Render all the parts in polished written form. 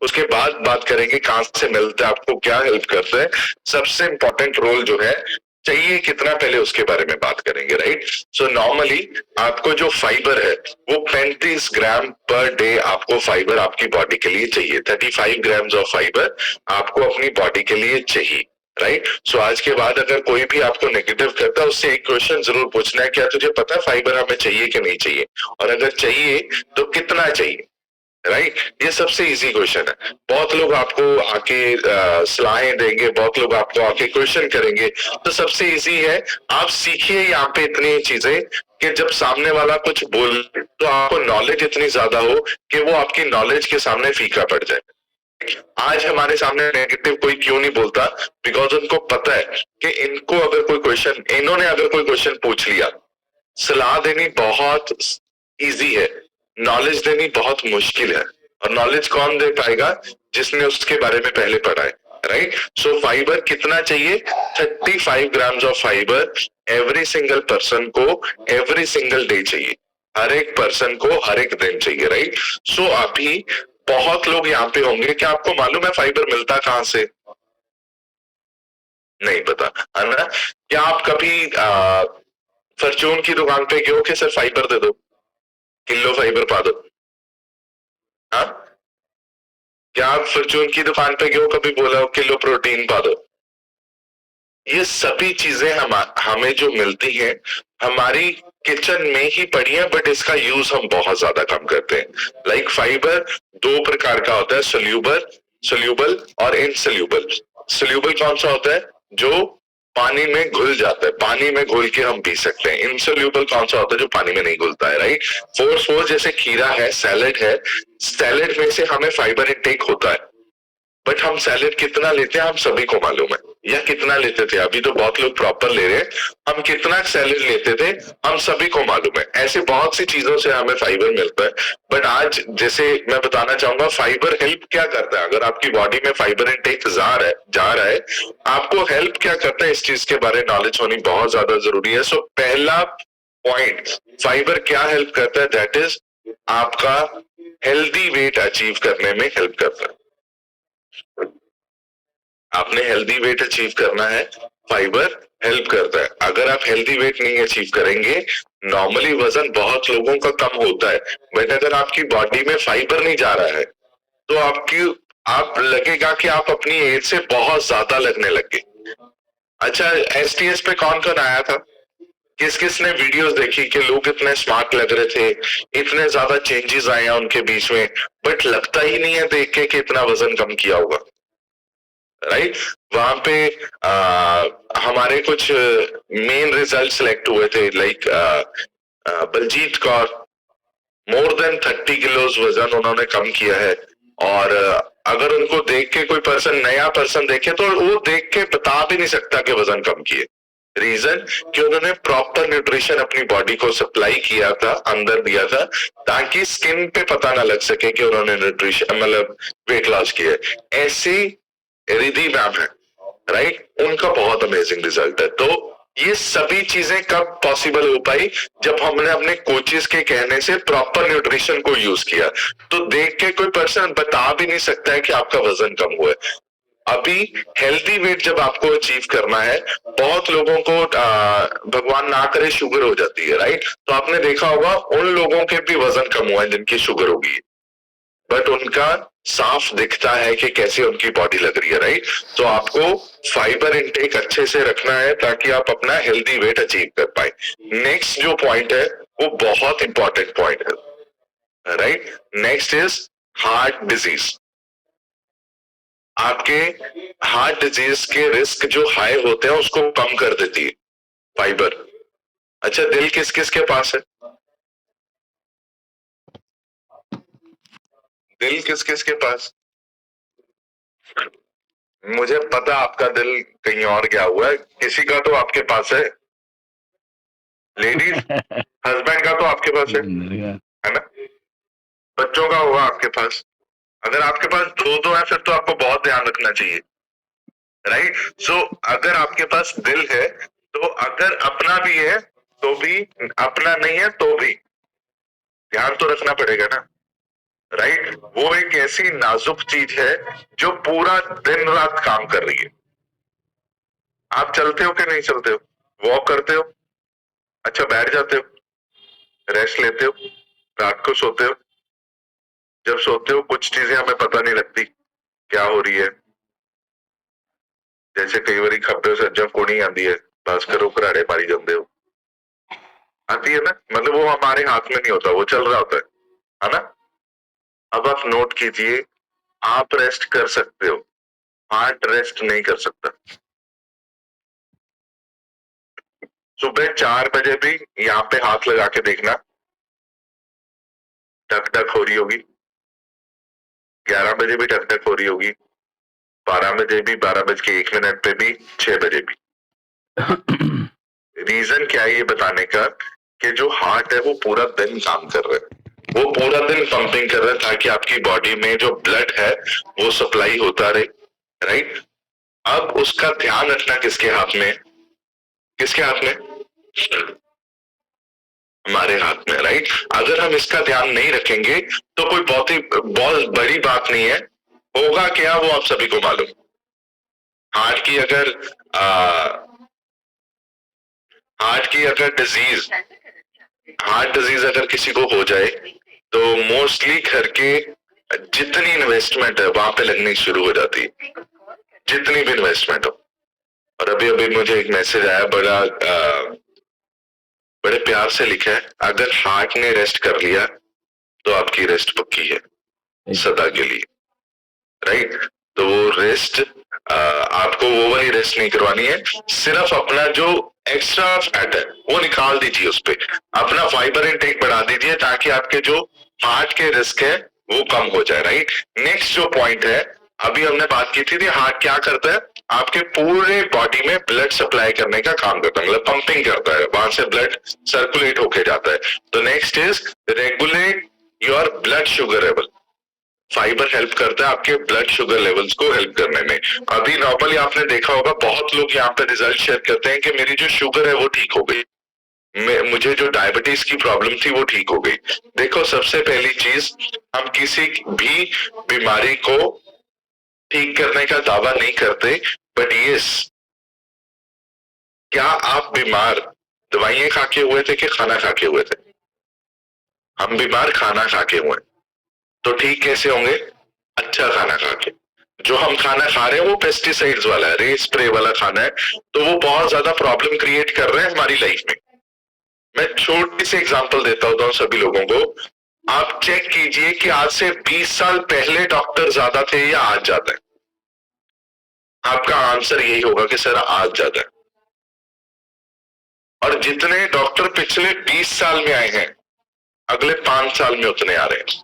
उसके बाद बात करेंगे कहाँ से मिलता है, आपको क्या हेल्प करता है। सबसे इंपॉर्टेंट रोल जो है चाहिए कितना, पहले उसके बारे में बात करेंगे, राइट। सो नॉर्मली आपको जो फाइबर है वो 35 ग्राम पर डे आपको फाइबर आपकी बॉडी के लिए चाहिए। 35 ग्राम्स ऑफ फाइबर आपको अपनी बॉडी के लिए चाहिए, राइट। सो आज के बाद अगर कोई भी आपको नेगेटिव करता है उससे एक क्वेश्चन जरूर पूछना है, क्या तुझे पता है फाइबर हमें चाहिए कि नहीं चाहिए, और अगर चाहिए तो कितना चाहिए, राइट। ये सबसे इजी क्वेश्चन है। बहुत लोग आपको आके सलाहें देंगे, बहुत लोग आपको आके क्वेश्चन करेंगे, तो सबसे इजी है आप सीखिए यहाँ पे इतनी चीजें कि जब सामने वाला कुछ बोल तो आपको नॉलेज इतनी ज्यादा हो कि वो आपकी नॉलेज के सामने फीका पड़ जाए। आज हमारे सामने नेगेटिव कोई क्यों नहीं बोलता, बिकॉज उनको पता है कि इनको अगर कोई क्वेश्चन, इन्होंने अगर कोई क्वेश्चन पूछ लिया, सलाह देनी बहुत इजी है, नॉलेज देनी बहुत मुश्किल है। और नॉलेज कौन दे पाएगा, जिसने उसके बारे में पहले पढ़ा है, राइट। सो फाइबर कितना चाहिए, 35 grams of fibre every single person को एवरी सिंगल डे चाहिए, हर एक पर्सन को हर एक दिन चाहिए, राइट। सो अभी बहुत लोग यहाँ पे होंगे, क्या आपको मालूम है फाइबर मिलता कहाँ से? नहीं पता, है ना। क्या आप कभी फॉर्चून की दुकान पे गए हो कि सर फाइबर दे दो, किलो फाइबर पा दो? हाँ, क्या आप फॉर्चून की दुकान पे गए हो, कभी बोला हो किलो प्रोटीन पा दो? ये सभी चीजें हमें जो मिलती हैं हमारी किचन में ही पड़ी है, बट इसका यूज हम बहुत ज्यादा कम करते हैं। लाइक फाइबर दो प्रकार का होता है, सोल्यूबल सोल्यूबल और इनसोल्यूबल। सोल्यूबल कौन सा होता है, जो पानी में घुल जाता है, पानी में घुल के हम पी सकते हैं। इनसोल्यूबल कौन सा होता है, जो पानी में नहीं घुलता है, राइट। फोर जैसे खीरा है, सैलेड है, सैलेड में से हमें फाइबर इंटेक होता है, बट हम सैलेड कितना लेते हैं हम सभी को मालूम है, या कितना लेते थे, अभी तो बहुत लोग प्रॉपर ले रहे हैं, हम कितना सैलेड लेते थे हम सभी को मालूम है। ऐसे बहुत सी चीजों से हमें फाइबर मिलता है। बट आज जैसे मैं बताना चाहूंगा फाइबर हेल्प क्या करता है, अगर आपकी बॉडी में फाइबर इंटेक जा रहा है, आपको हेल्प क्या करता है इस चीज के बारे में नॉलेज होनी बहुत ज्यादा जरूरी है। सो पहला पॉइंट, फाइबर क्या हेल्प करता है, दैट इज आपका हेल्दी वेट अचीव करने में हेल्प करता है। आपने हेल्दी वेट अचीव करना है, फाइबर हेल्प करता है। अगर आप हेल्दी वेट नहीं अचीव करेंगे, नॉर्मली वजन बहुत लोगों का कम होता है, बट अगर आपकी बॉडी में फाइबर नहीं जा रहा है तो आप लगेगा कि आप अपनी एज से बहुत ज्यादा लगने लगे। अच्छा, एसटीएस पे कौन कौन आया था, किस किस ने वीडियोस देखी कि लोग इतने स्मार्ट लग रहे थे, इतने ज्यादा चेंजेस आए हैं उनके बीच में, बट लगता ही नहीं है देख के कि इतना वजन कम किया होगा, राइट। वहां पे हमारे कुछ मेन रिजल्ट सिलेक्ट हुए थे, like Baljit Kaur, more than 30 kilos वजन उन्होंने कम किया है। और अगर उनको देख के कोई पर्सन, नया पर्सन देखे तो वो देख के बता भी नहीं सकता कि वजन कम किए। रीजन कि उन्होंने प्रॉपर न्यूट्रिशन अपनी बॉडी को सप्लाई किया था, अंदर दिया था, ताकि स्किन पे पता ना लग सके कि उन्होंने न्यूट्रिशन मतलब वेट लॉस किया। ऐसी रिधि मैम है, राइट, उनका बहुत अमेजिंग रिजल्ट है। तो ये सभी चीजें कब पॉसिबल हो पाई, जब हमने अपने कोचेस के कहने से प्रॉपर न्यूट्रिशन को यूज किया। तो देख के कोई पर्सन बता भी नहीं सकता है कि आपका वजन कम हुआ है। अभी हेल्दी वेट जब आपको अचीव करना है, बहुत लोगों को भगवान ना करे शुगर हो जाती है, राइट। तो आपने देखा होगा उन लोगों के भी वजन कम हुआ है जिनकी शुगर होगी, बट उनका साफ दिखता है कि कैसे उनकी बॉडी लग रही है, राइट। तो आपको फाइबर इंटेक अच्छे से रखना है ताकि आप अपना हेल्दी वेट अचीव कर पाए। नेक्स्ट जो पॉइंट है वो बहुत इंपॉर्टेंट पॉइंट है, right. Next is heart disease. आपके हार्ट डिजीज के रिस्क जो हाई होते हैं उसको कम कर देती है फाइबर। अच्छा, दिल किस किस के पास है, दिल किस किस के पास? मुझे पता आपका दिल कहीं और गया हुआ है, किसी का तो आपके पास है, लेडीज हस्बैंड का तो आपके पास है ना, बच्चों का होगा आपके पास। अगर आपके पास दो दो है फिर तो आपको बहुत ध्यान रखना चाहिए, राइट। सो अगर आपके पास दिल है तो अगर अपना भी है तो भी, अपना नहीं है तो भी ध्यान तो रखना पड़ेगा ना, राइट? वो एक ऐसी नाजुक चीज है जो पूरा दिन रात काम कर रही है। आप चलते हो कि नहीं चलते हो? वॉक करते हो? अच्छा, बैठ जाते हो, रेस्ट लेते हो, रात को सोते हो। जब सोते हो कुछ चीजें हमें पता नहीं लगती क्या हो रही है, जैसे कई बार खब्बे सज्जम कोनी आती है, बस करो घराड़े मारी जाते हो, आती है ना, मतलब वो हमारे हाथ में नहीं होता, वो चल रहा होता है ना? अब आप नोट कीजिए, आप रेस्ट कर सकते हो, हार्ट रेस्ट नहीं कर सकता। सुबह 4 बजे भी यहाँ पे हाथ लगा के देखना, टक टक हो रही होगी। 11 बजे भी टक टक हो रही होगी, 12 बजे भी, 12:01 पे भी, 6 बजे भी। रीजन क्या है ये बताने का कि जो हार्ट है वो पूरा दिन काम कर रहा है, वो पूरा दिन पंपिंग कर रहा है ताकि आपकी बॉडी में जो ब्लड है वो सप्लाई होता रहे, राइट? अब उसका ध्यान रखना किसके हाथ में? किसके हाथ में? हमारे हाथ में, राइट? अगर हम इसका ध्यान नहीं रखेंगे तो कोई बहुत बड़ी बात नहीं है, होगा क्या वो आप सभी को मालूम। हार्ट की अगर हार्ट की अगर डिजीज हार्ट डिजीज अगर किसी को हो जाए तो मोस्टली घर के जितनी इन्वेस्टमेंट है वहां पे लगनी शुरू हो जाती है, जितनी भी इन्वेस्टमेंट हो। और अभी अभी मुझे एक मैसेज आया, बड़े प्यार से लिखा है, अगर हार्ट ने रेस्ट कर लिया तो आपकी रेस्ट पक्की है सदा के लिए, राइट? तो वो रेस्ट आपको वो वाली रेस्ट नहीं करवानी है, सिर्फ अपना जो एक्स्ट्रा फैट है वो निकाल दीजिए, उस पे अपना फाइबर इनटेक बढ़ा दीजिए ताकि आपके जो हार्ट के रिस्क है वो कम हो जाए, राइट? नेक्स्ट जो पॉइंट है, अभी हमने बात की थी हार्ट क्या करता है, आपके पूरे बॉडी में ब्लड सप्लाई करने का काम करता है, मतलब पंपिंग करता है, वहां से ब्लड सर्कुलेट होके जाता है। तो next is regulate your blood sugar level. Fibre help करता है आपके ब्लड शुगर लेवल्स को हेल्प करने में। अभी नॉर्मली आपने देखा होगा बहुत लोग यहाँ पे रिजल्ट शेयर करते हैं कि मेरी जो शुगर है वो ठीक हो गई, मुझे जो डायबिटीज की प्रॉब्लम थी वो ठीक हो गई। देखो, सबसे पहली चीज, हम किसी भी बीमारी को ठीक करने का दावा नहीं करते, बट यस, क्या आप बीमार दवाइयां खा के हुए थे कि खाना खा के हुए थे? हम बीमार खाना खा के हुए, तो ठीक कैसे होंगे? अच्छा खाना खा के। जो हम खाना खा रहे हैं वो पेस्टिसाइड्स वाला है, रे स्प्रे वाला खाना है, तो वो बहुत ज्यादा प्रॉब्लम क्रिएट कर रहे हैं हमारी लाइफ में। मैं छोटी सी एग्जांपल देता होता हूँ सभी लोगों को, आप चेक कीजिए कि आज से 20 साल पहले डॉक्टर ज्यादा थे या आज ज्यादा है? आपका आंसर यही होगा कि सर आज ज्यादा है। और जितने डॉक्टर पिछले 20 साल में आए हैं, अगले 5 साल में उतने आ रहे हैं।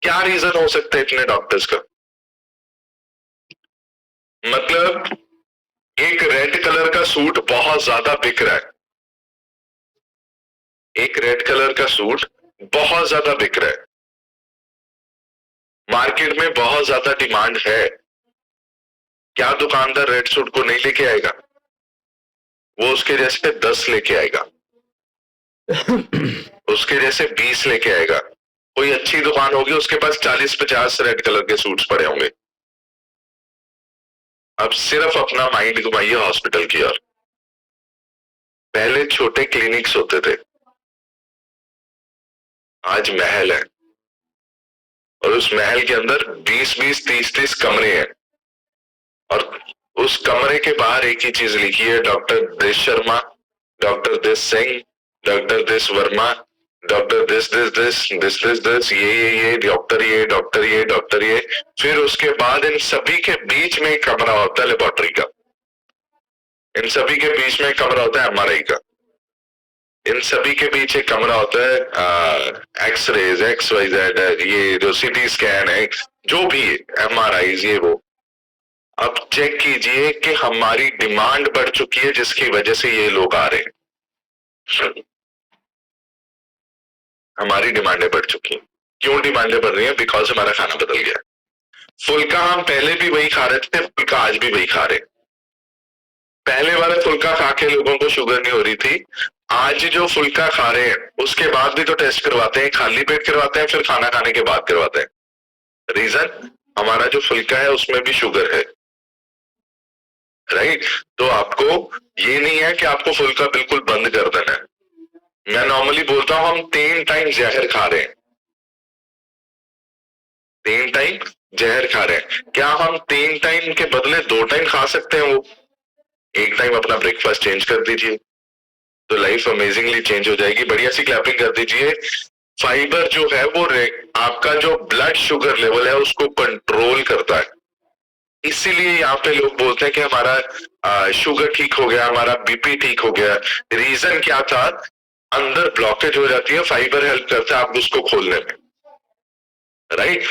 क्या रीजन हो सकता है इतने डॉक्टर्स का? मतलब एक रेड कलर का सूट बहुत ज्यादा बिक रहा है, एक रेड कलर का सूट बहुत ज्यादा बिक रहा है, मार्केट में बहुत ज्यादा डिमांड है। क्या दुकानदार रेड सूट को नहीं लेके आएगा? वो उसके जैसे 10 लेके आएगा, उसके जैसे 20 लेके आएगा। कोई अच्छी दुकान होगी उसके पास 40-50 रेड कलर के सूट्स पड़े होंगे। अब सिर्फ अपना माइंड घुमाइए हॉस्पिटल की ओर। पहले छोटे क्लिनिक्स होते थे, आज महल है, और उस महल के अंदर 20-20, 30-30 कमरे हैं, और उस कमरे के बाहर एक ही चीज लिखी है, डॉक्टर देश शर्मा, डॉक्टर देश सिंह, डॉक्टर देश वर्मा, डॉक्टर दिस, ये डॉक्टर, ये डॉक्टर, ये डॉक्टर, ये। फिर उसके बाद इन सभी के बीच में एक कमरा होता है लेबोरेटरी का, इन सभी के बीच में एक कमरा होता है एमआरआई का, इन सभी के बीच एक कमरा होता है एक्सरेज, XYZ, ये जो सीटी स्कैन है, जो भी है, MRI, ये वो। अब चेक कीजिए कि हमारी डिमांड बढ़ चुकी है जिसकी वजह से ये लोग आ रहे हैं। हमारी डिमांडें बढ़ चुकी हैं। क्यों डिमांडें बढ़ रही हैं? बिकॉज हमारा खाना बदल गया। फुल्का हम पहले भी वही खा रहे थे, फुल्का आज भी वही खा रहे। पहले वाले फुल्का खा के लोगों को शुगर नहीं हो रही थी, आज जो फुल्का खा रहे हैं उसके बाद भी तो टेस्ट करवाते हैं, खाली पेट करवाते हैं, फिर खाना खाने के बाद करवाते हैं। रीजन, हमारा जो फुल्का है उसमें भी शुगर है, राइट। तो आपको ये नहीं है कि आपको फुल्का बिल्कुल बंद कर देना है। मैं नॉर्मली बोलता हूं हम 3 टाइम जहर खा रहे हैं, 3 टाइम जहर खा रहे हैं। क्या हम 3 टाइम के बदले 2 टाइम खा सकते हैं? वो 1 टाइम अपना ब्रेकफास्ट चेंज कर दीजिए तो लाइफ अमेजिंगली चेंज हो जाएगी। बढ़िया सी क्लैपिंग कर दीजिए। फाइबर जो है वो आपका जो ब्लड शुगर लेवल है उसको कंट्रोल करता है। इसीलिए यहाँ पे लोग बोलते हैं कि हमारा शुगर ठीक हो गया, हमारा बीपी ठीक हो गया। रीजन क्या था? अंदर ब्लॉकेज हो जाती है, फाइबर हेल्प करता है आप उसको खोलने में, राइट।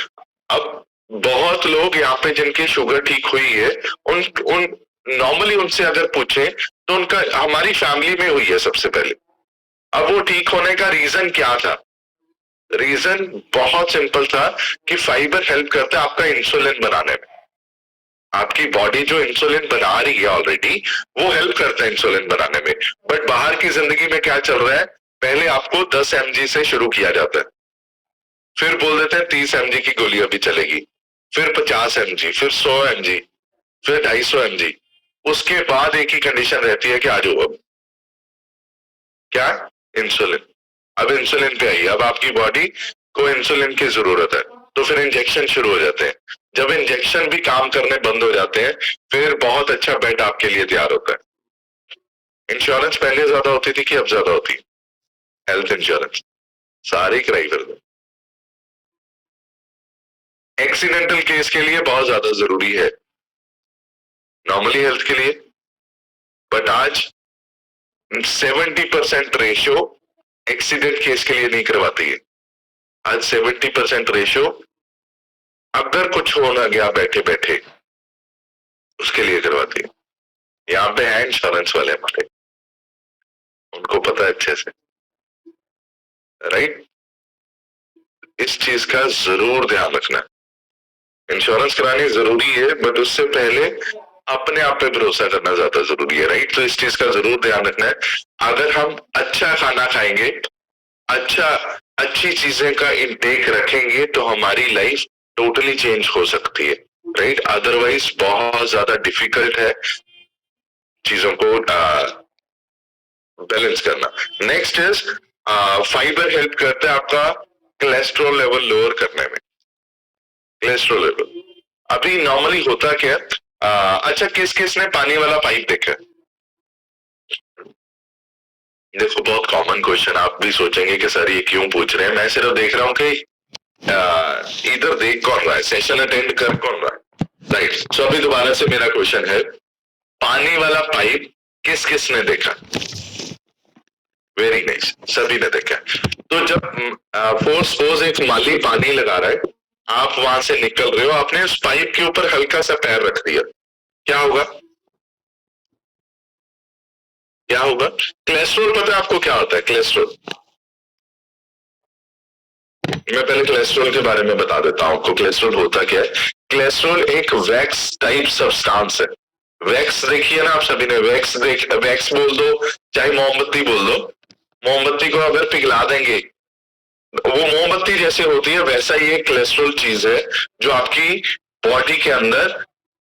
अब बहुत लोग यहाँ पे जिनकी शुगर ठीक हुई है, उन उन नॉर्मली उनसे अगर पूछे तो उनका हमारी फैमिली में हुई है सबसे पहले। अब वो ठीक होने का रीजन क्या था? रीजन बहुत सिंपल था कि फाइबर हेल्प करता है आपका इंसुलिन बनाने में। आपकी बॉडी जो इंसुलिन बना रही है ऑलरेडी, वो हेल्प करता है इंसुलिन बनाने में। बट बाहर की जिंदगी में क्या चल रहा है? पहले आपको 10 mg से शुरू किया जाता है, फिर बोल देते हैं 30 mg की गोली अभी चलेगी, फिर 50 mg, फिर 100 mg, फिर 250 mg। उसके बाद एक ही कंडीशन रहती है कि आ जाओ अब क्या? इंसुलिन। अब इंसुलिन पे आई, अब आपकी बॉडी को इंसुलिन की जरूरत है, तो फिर इंजेक्शन शुरू हो जाते हैं। जब इंजेक्शन भी काम करने बंद हो जाते हैं, फिर बहुत अच्छा बेड आपके लिए तैयार होता है। इंश्योरेंस पहले ज्यादा होती थी कि अब ज्यादा होती? हेल्थ इंश्योरेंस सारी कराई कर दो। एक्सीडेंटल केस के लिए बहुत ज्यादा जरूरी है, नॉर्मली हेल्थ के लिए। बट आज 70% रेशियो एक्सीडेंट केस के लिए नहीं करवाती है। आज 70% रेशियो अगर कुछ हो ना गया बैठे बैठे उसके लिए करवाती है। यहाँ पे है इंश्योरेंस वाले हमारे, उनको पता है अच्छे से, राइट। इस चीज का जरूर ध्यान रखना। इंश्योरेंस करानी जरूरी है, बट उससे पहले अपने आप पे भरोसा करना ज्यादा जरूरी है, राइट। तो इस चीज का जरूर ध्यान रखना है। अगर हम अच्छा खाना खाएंगे, अच्छा अच्छी चीजें का इंटेक रखेंगे तो हमारी लाइफ टोटली चेंज हो सकती है, राइट। अदरवाइज बहुत ज्यादा डिफिकल्ट है चीजों को बैलेंस करना। नेक्स्ट इज फाइबर हेल्प करता है आपका कोलेस्ट्रॉल लेवल लोअर करने में। कोलेस्ट्रॉल लेवल अभी नॉर्मली होता क्या? अच्छा, किस किस ने पानी वाला पाइप देखा? देखो बहुत कॉमन क्वेश्चन, आप भी सोचेंगे कि सर ये क्यों पूछ रहे हैं। मैं सिर्फ देख रहा हूँ कि इधर देख कौन रहा है, सेशन अटेंड कर कौन रहा है, राइट। सो अभी दोबारा से मेरा क्वेश्चन है, पानी वाला पाइप किस किस ने देखा? वेरी नाइस, सभी ने देखा। तो जब सपोज एक माली पानी लगा रहा है, आप वहां से निकल रहे हो, आपने उस पाइप के ऊपर हल्का सा पैर रख दिया, क्या होगा? क्या होगा? कोलेस्ट्रॉल पता है आपको क्या होता है? कोलेस्ट्रॉल, मैं पहले कोलेस्ट्रॉल के बारे में बता देता हूं आपको। कोलेस्ट्रॉल होता क्या है? कोलेस्ट्रॉल एक वैक्स टाइप सब्सटेंस है। वैक्स देखिए ना आप सभी ने, वैक्स बोल दो चाहे मोमबत्ती बोल दो। मोमबत्ती को अगर पिघला देंगे, वो मोमबत्ती जैसे होती है, वैसा ही एक कोलेस्ट्रॉल चीज है जो आपकी बॉडी के अंदर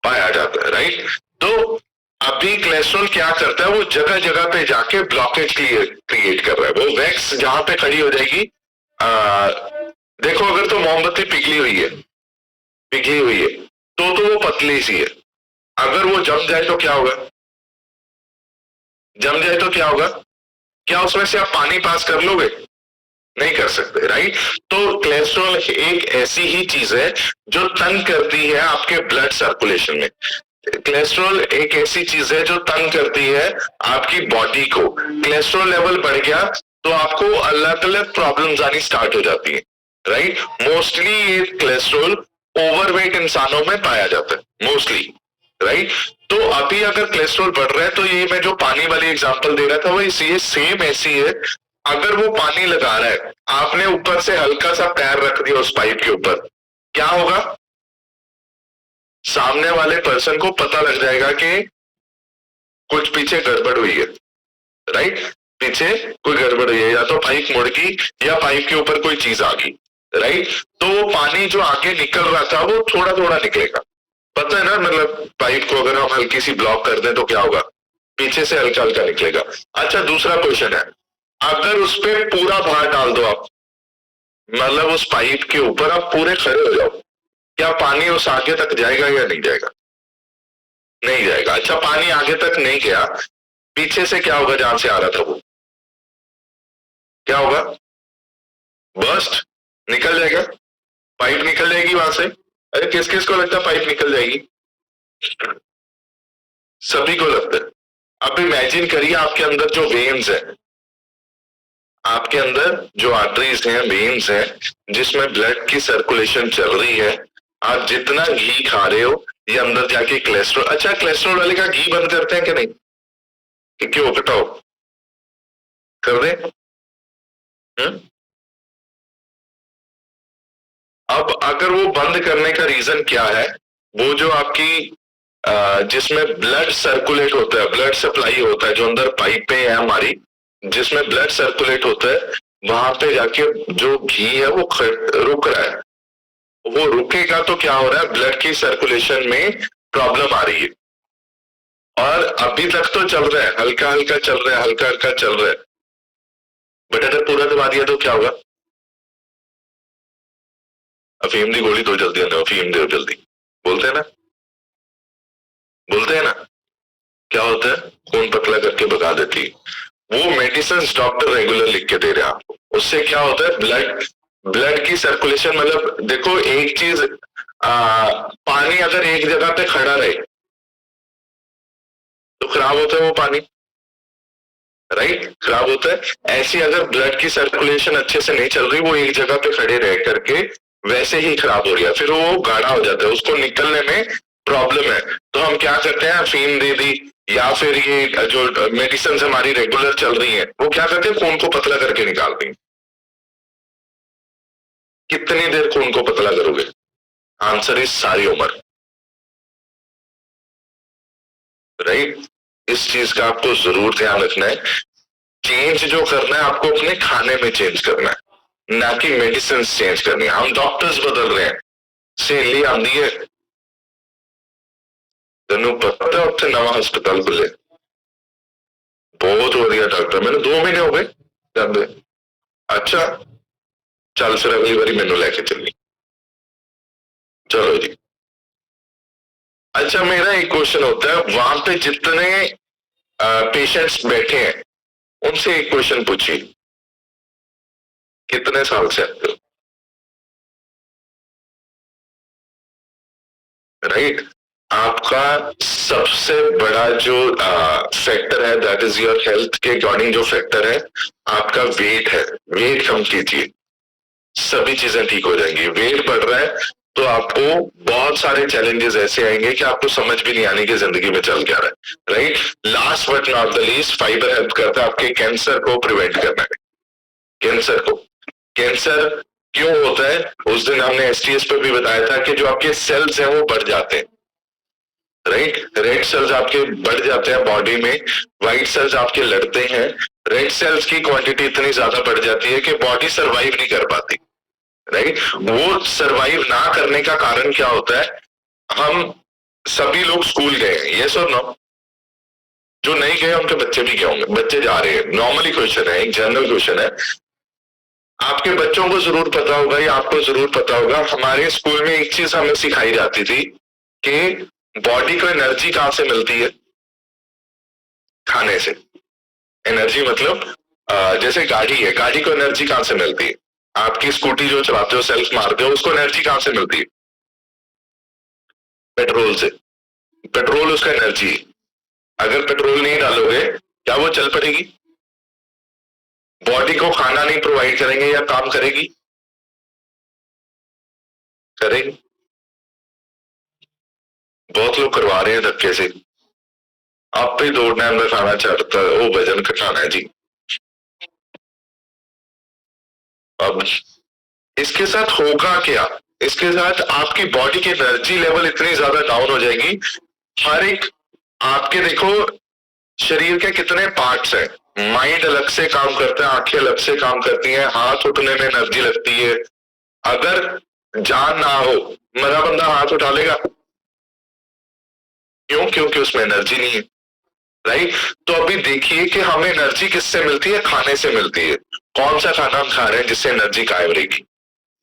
पाया जाता है, राइट। तो अभी कोलेस्ट्रॉल क्या करता है? वो जगह जगह पे जाके ब्लॉकेज क्रिएट कर रहा है। वो वैक्स जहां पे खड़ी हो जाएगी, देखो अगर तो मोमबत्ती पिघली हुई है तो वो पतली सी है। अगर वो जम जाए तो क्या होगा? जम जाए तो क्या होगा? क्या उसमें से आप पानी पास कर लोगे? नहीं कर सकते, राइट। तो कोलेस्ट्रॉल एक ऐसी ही चीज है जो तंग करती है आपके ब्लड सर्कुलेशन में। कोलेस्ट्रॉल एक ऐसी चीज है जो तंग करती है आपकी बॉडी को। कोलेस्ट्रॉल लेवल बढ़ गया तो आपको अलग अलग प्रॉब्लम्स आनी स्टार्ट हो जाती है, राइट। मोस्टली ये कोलेस्ट्रॉल ओवरवेट इंसानों में पाया जाता है, मोस्टली, राइट। तो अभी अगर कोलेस्ट्रॉल बढ़ रहा है तो ये मैं जो पानी वाली एग्जांपल दे रहा था वो ये सेम ऐसी है। अगर वो पानी लगा रहा है, आपने ऊपर से हल्का सा पैर रख दिया उस पाइप के ऊपर, क्या होगा? सामने वाले पर्सन को पता लग जाएगा कि कुछ पीछे गड़बड़ हुई है, राइट। पीछे कोई गड़बड़ है, या तो पाइप मुड़ गई या पाइप के ऊपर कोई चीज आ गई, राइट। तो वो पानी जो आगे निकल रहा था वो थोड़ा थोड़ा निकलेगा, पता है ना, मतलब पाइप को अगर हम हल्की सी ब्लॉक कर दें तो क्या होगा, पीछे से हल्का हल्का निकलेगा। अच्छा, दूसरा क्वेश्चन है, अगर उस पर पूरा भार डाल दो आप, मतलब उस पाइप के ऊपर आप पूरे खड़े हो जाओ, क्या पानी उस आगे तक जाएगा या नहीं जाएगा? नहीं जाएगा। अच्छा, पानी आगे तक नहीं गया, पीछे से क्या होगा, जहां से आ रहा था वो क्या होगा, बर्स्ट, निकल जाएगा, पाइप निकल जाएगी वहां से। अरे किस किस को लगता है पाइप निकल जाएगी? सभी को लगता है। अब इमेजिन करिए आपके अंदर जो वेन्स है, आपके अंदर जो आर्टरीज हैं, वेन्स हैं, जिसमें ब्लड की सर्कुलेशन चल रही है, आप जितना घी खा रहे हो ये अंदर जाके कोलेस्ट्रॉल, अच्छा कोलेस्ट्रॉल वाले का घी बंद करते हैं कि नहीं, कि क्यों कटाओ, कर दे। अब अगर वो बंद करने का रीजन क्या है, वो जो आपकी जिसमें ब्लड सर्कुलेट होता है, ब्लड सप्लाई होता है, जो अंदर पाइपें हैं हमारी जिसमें ब्लड सर्कुलेट होता है, वहां पे जाके जो घी है वो रुक रहा है, वो रुकेगा तो क्या हो रहा है, ब्लड की सर्कुलेशन में प्रॉब्लम आ रही है। और अभी तक तो चल रहा है, हल्का हल्का चल रहा है, हल्का हल्का चल रहा है, बट अगर पूरा दबा दिया तो क्या होगा? अफीम दी गोली दो जल्दी, अफीम दो जल्दी, बोलते हैं ना, बोलते हैं ना, क्या होता है, खून पतला करके भगा देती है। वो मेडिसिन डॉक्टर रेगुलर लिख के दे रहे हैं आपको, उससे क्या होता है, ब्लड ब्लड की सर्कुलेशन, मतलब देखो एक चीज, पानी अगर एक जगह पे खड़ा रहे तो खराब होता है वो पानी, राइट, खराब होता है। ऐसी अगर ब्लड की सर्कुलेशन अच्छे से नहीं चल रही, वो एक जगह पे खड़े रह करके वैसे ही खराब हो रही है, फिर वो गाढ़ा हो जाता है, उसको निकलने में प्रॉब्लम है। तो हम क्या करते हैं, अफीम दे दी या फिर ये जो मेडिसिन हमारी रेगुलर चल रही है, वो क्या करते हैं, खून को पतला करके निकालती हैं। कितनी देर खून को पतला करोगे? आंसर इज सारी उम्र, राइट। इस चीज का आपको जरूर ध्यान रखना है। चेंज जो करना है आपको अपने खाने में चेंज करना है, ना कि मेडिसिन चेंज करनी है। हम डॉक्टर्स बदल रहे हैं, सहेली आंदी है, तेन पता उत्थे नवा हस्पताल खुले, बहुत वधिया डॉक्टर, मैंने 2 महीने हो गए जाते। अच्छा, चल फिर अगली बारी मैनू लेके चली, चलो जी। अच्छा, मेरा एक क्वेश्चन होता है, वहां पे जितने पेशेंट्स बैठे हैं उनसे एक क्वेश्चन पूछिए, कितने साल से आते हो, राइट। आपका सबसे बड़ा जो फैक्टर है, दैट इज योर हेल्थ के अकॉर्डिंग जो फैक्टर है, आपका वेट है। वेट कम कीजिए, सभी चीजें ठीक हो जाएंगी। वेट बढ़ रहा है तो आपको बहुत सारे चैलेंजेस ऐसे आएंगे कि आपको समझ भी नहीं आने की जिंदगी में चल क्या रहा है, right. Last but not the least, fibre help करता है आपके कैंसर को प्रिवेंट करने में। कैंसर को, कैंसर क्यों होता है, उस दिन हमने एसटीएस पे भी बताया था कि जो आपके सेल्स हैं वो बढ़ जाते हैं, राइट। रेड सेल्स आपके बढ़ जाते हैं बॉडी में, व्हाइट सेल्स आपके लड़ते हैं। रेड सेल्स की क्वांटिटी इतनी ज्यादा बढ़ जाती है कि बॉडी सरवाइव नहीं कर पाती, राइट। वो सरवाइव ना करने का कारण क्या होता है, हम सभी लोग स्कूल गए हैं, यस और नो? जो नहीं गए उनके बच्चे भी गए होंगे, बच्चे जा रहे हैं, नॉर्मली क्वेश्चन है, एक जनरल क्वेश्चन है। आपके बच्चों को जरूर पता होगा या आपको जरूर पता होगा, हमारे स्कूल में एक चीज हमें सिखाई जाती थी कि बॉडी को एनर्जी कहां से मिलती है, खाने से। एनर्जी मतलब जैसे गाड़ी है, गाड़ी को एनर्जी कहां से मिलती है, आपकी स्कूटी जो चलाते हो, सेल्फ मारते हो, उसको एनर्जी कहां से मिलती है? पेट्रोल से। पेट्रोल उसका एनर्जी है। अगर पेट्रोल नहीं डालोगे क्या वो चल पड़ेगी? बॉडी को खाना नहीं प्रोवाइड करेंगे या काम करेगी? करेगी। बहुत लोग करवा रहे हैं धक्के से, आप भी दौड़ना है, मैं खाना चाहता है, वो वजन घटाना है जी। अब इसके साथ होगा क्या, इसके साथ आपकी बॉडी की एनर्जी लेवल इतनी ज्यादा डाउन हो जाएगी। हर एक, आपके देखो शरीर के कितने पार्ट्स हैं, माइंड अलग से काम करता है, आंखें अलग से काम करती हैं, हाथ उठने में एनर्जी लगती है। अगर जान ना हो, मरा बंदा हाथ उठा लेगा, क्यों? क्योंकि उसमें एनर्जी नहीं है, राइट? तो अभी देखिए कि हमें एनर्जी किससे मिलती है? खाने से मिलती है। कौन सा खाना हम खा रहे हैं जिससे एनर्जी कायम रहेगी?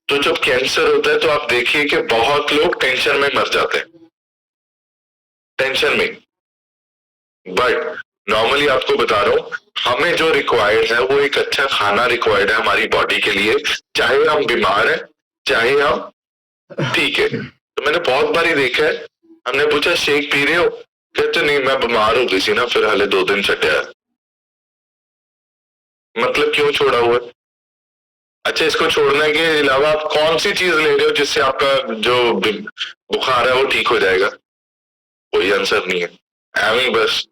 तो जब कैंसर होता है तो आप देखिए कि बहुत लोग टेंशन में मर जाते हैं, टेंशन में। बट नॉर्मली आपको बता रहा हूं, हमें जो रिक्वायर्ड है वो एक अच्छा खाना रिक्वायर्ड है हमारी बॉडी के लिए, चाहे हम बीमार हैं चाहे हम ठीक है। तो मैंने बहुत बार ही देखा है, हमने पूछा शेक पी रहे हो? कहते नहीं, मैं बीमार हो गई थी ना, फिर हाले 2 दिन छटिया। मतलब क्यों छोड़ा हुआ है? अच्छा, इसको छोड़ने के अलावा आप कौन सी चीज ले रहे हो जिससे आपका जो बुखार है वो ठीक हो जाएगा? कोई आंसर नहीं है, एवं बस।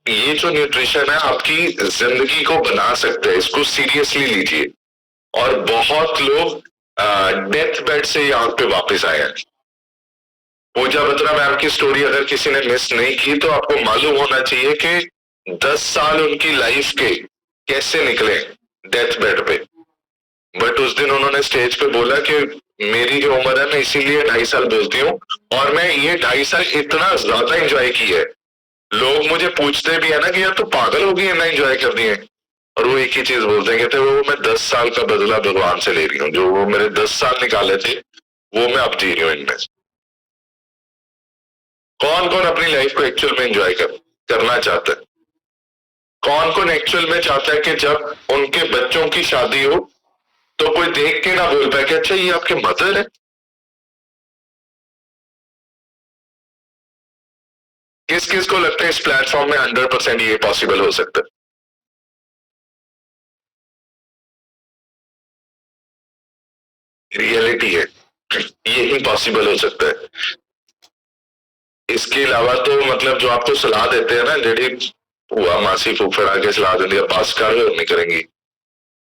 ये जो न्यूट्रिशन है आपकी जिंदगी को बना सकता है, इसको सीरियसली लीजिए। और बहुत लोग डेथ बेड से यहाँ पे वापस आए हैं। पूजा बत्रा मैम की स्टोरी अगर किसी ने मिस नहीं की तो आपको मालूम होना चाहिए कि 10 साल उनकी लाइफ के कैसे निकले डेथ बेड पे। बट उस दिन उन्होंने स्टेज पे बोला कि मेरी जो उम्र है मैं इसीलिए 2.5 साल बोलती हूँ, और मैं ये 2.5 साल इतना ज्यादा एंजॉय की है। लोग मुझे पूछते भी है ना कि यार तू पागल हो गई, इतना एंजॉय कर दिए। और वो एक ही चीज बोलते हैं, कहते वो मैं 10 साल का बदला भगवान से ले रही हूँ, जो वो मेरे 10 साल निकाले थे वो मैं अब जी रही हूँ इनमें। कौन कौन अपनी लाइफ को एक्चुअल में एंजॉय करना चाहता है? कौन कौन एक्चुअल में चाहता है कि जब उनके बच्चों की शादी हो तो कोई देख के ना बोल पाए कि अच्छा ये आपके मदर है? किस किस को लगता है इस प्लेटफॉर्म में 100% ये पॉसिबल हो सकता है? रियलिटी है, ये ही पॉसिबल हो सकता है। इसके अलावा तो मतलब जो आपको सलाह देते हैं ना, जेडी हुआ मासी फूफड़ा के सलाह देंगे, पास कर नहीं करेंगी।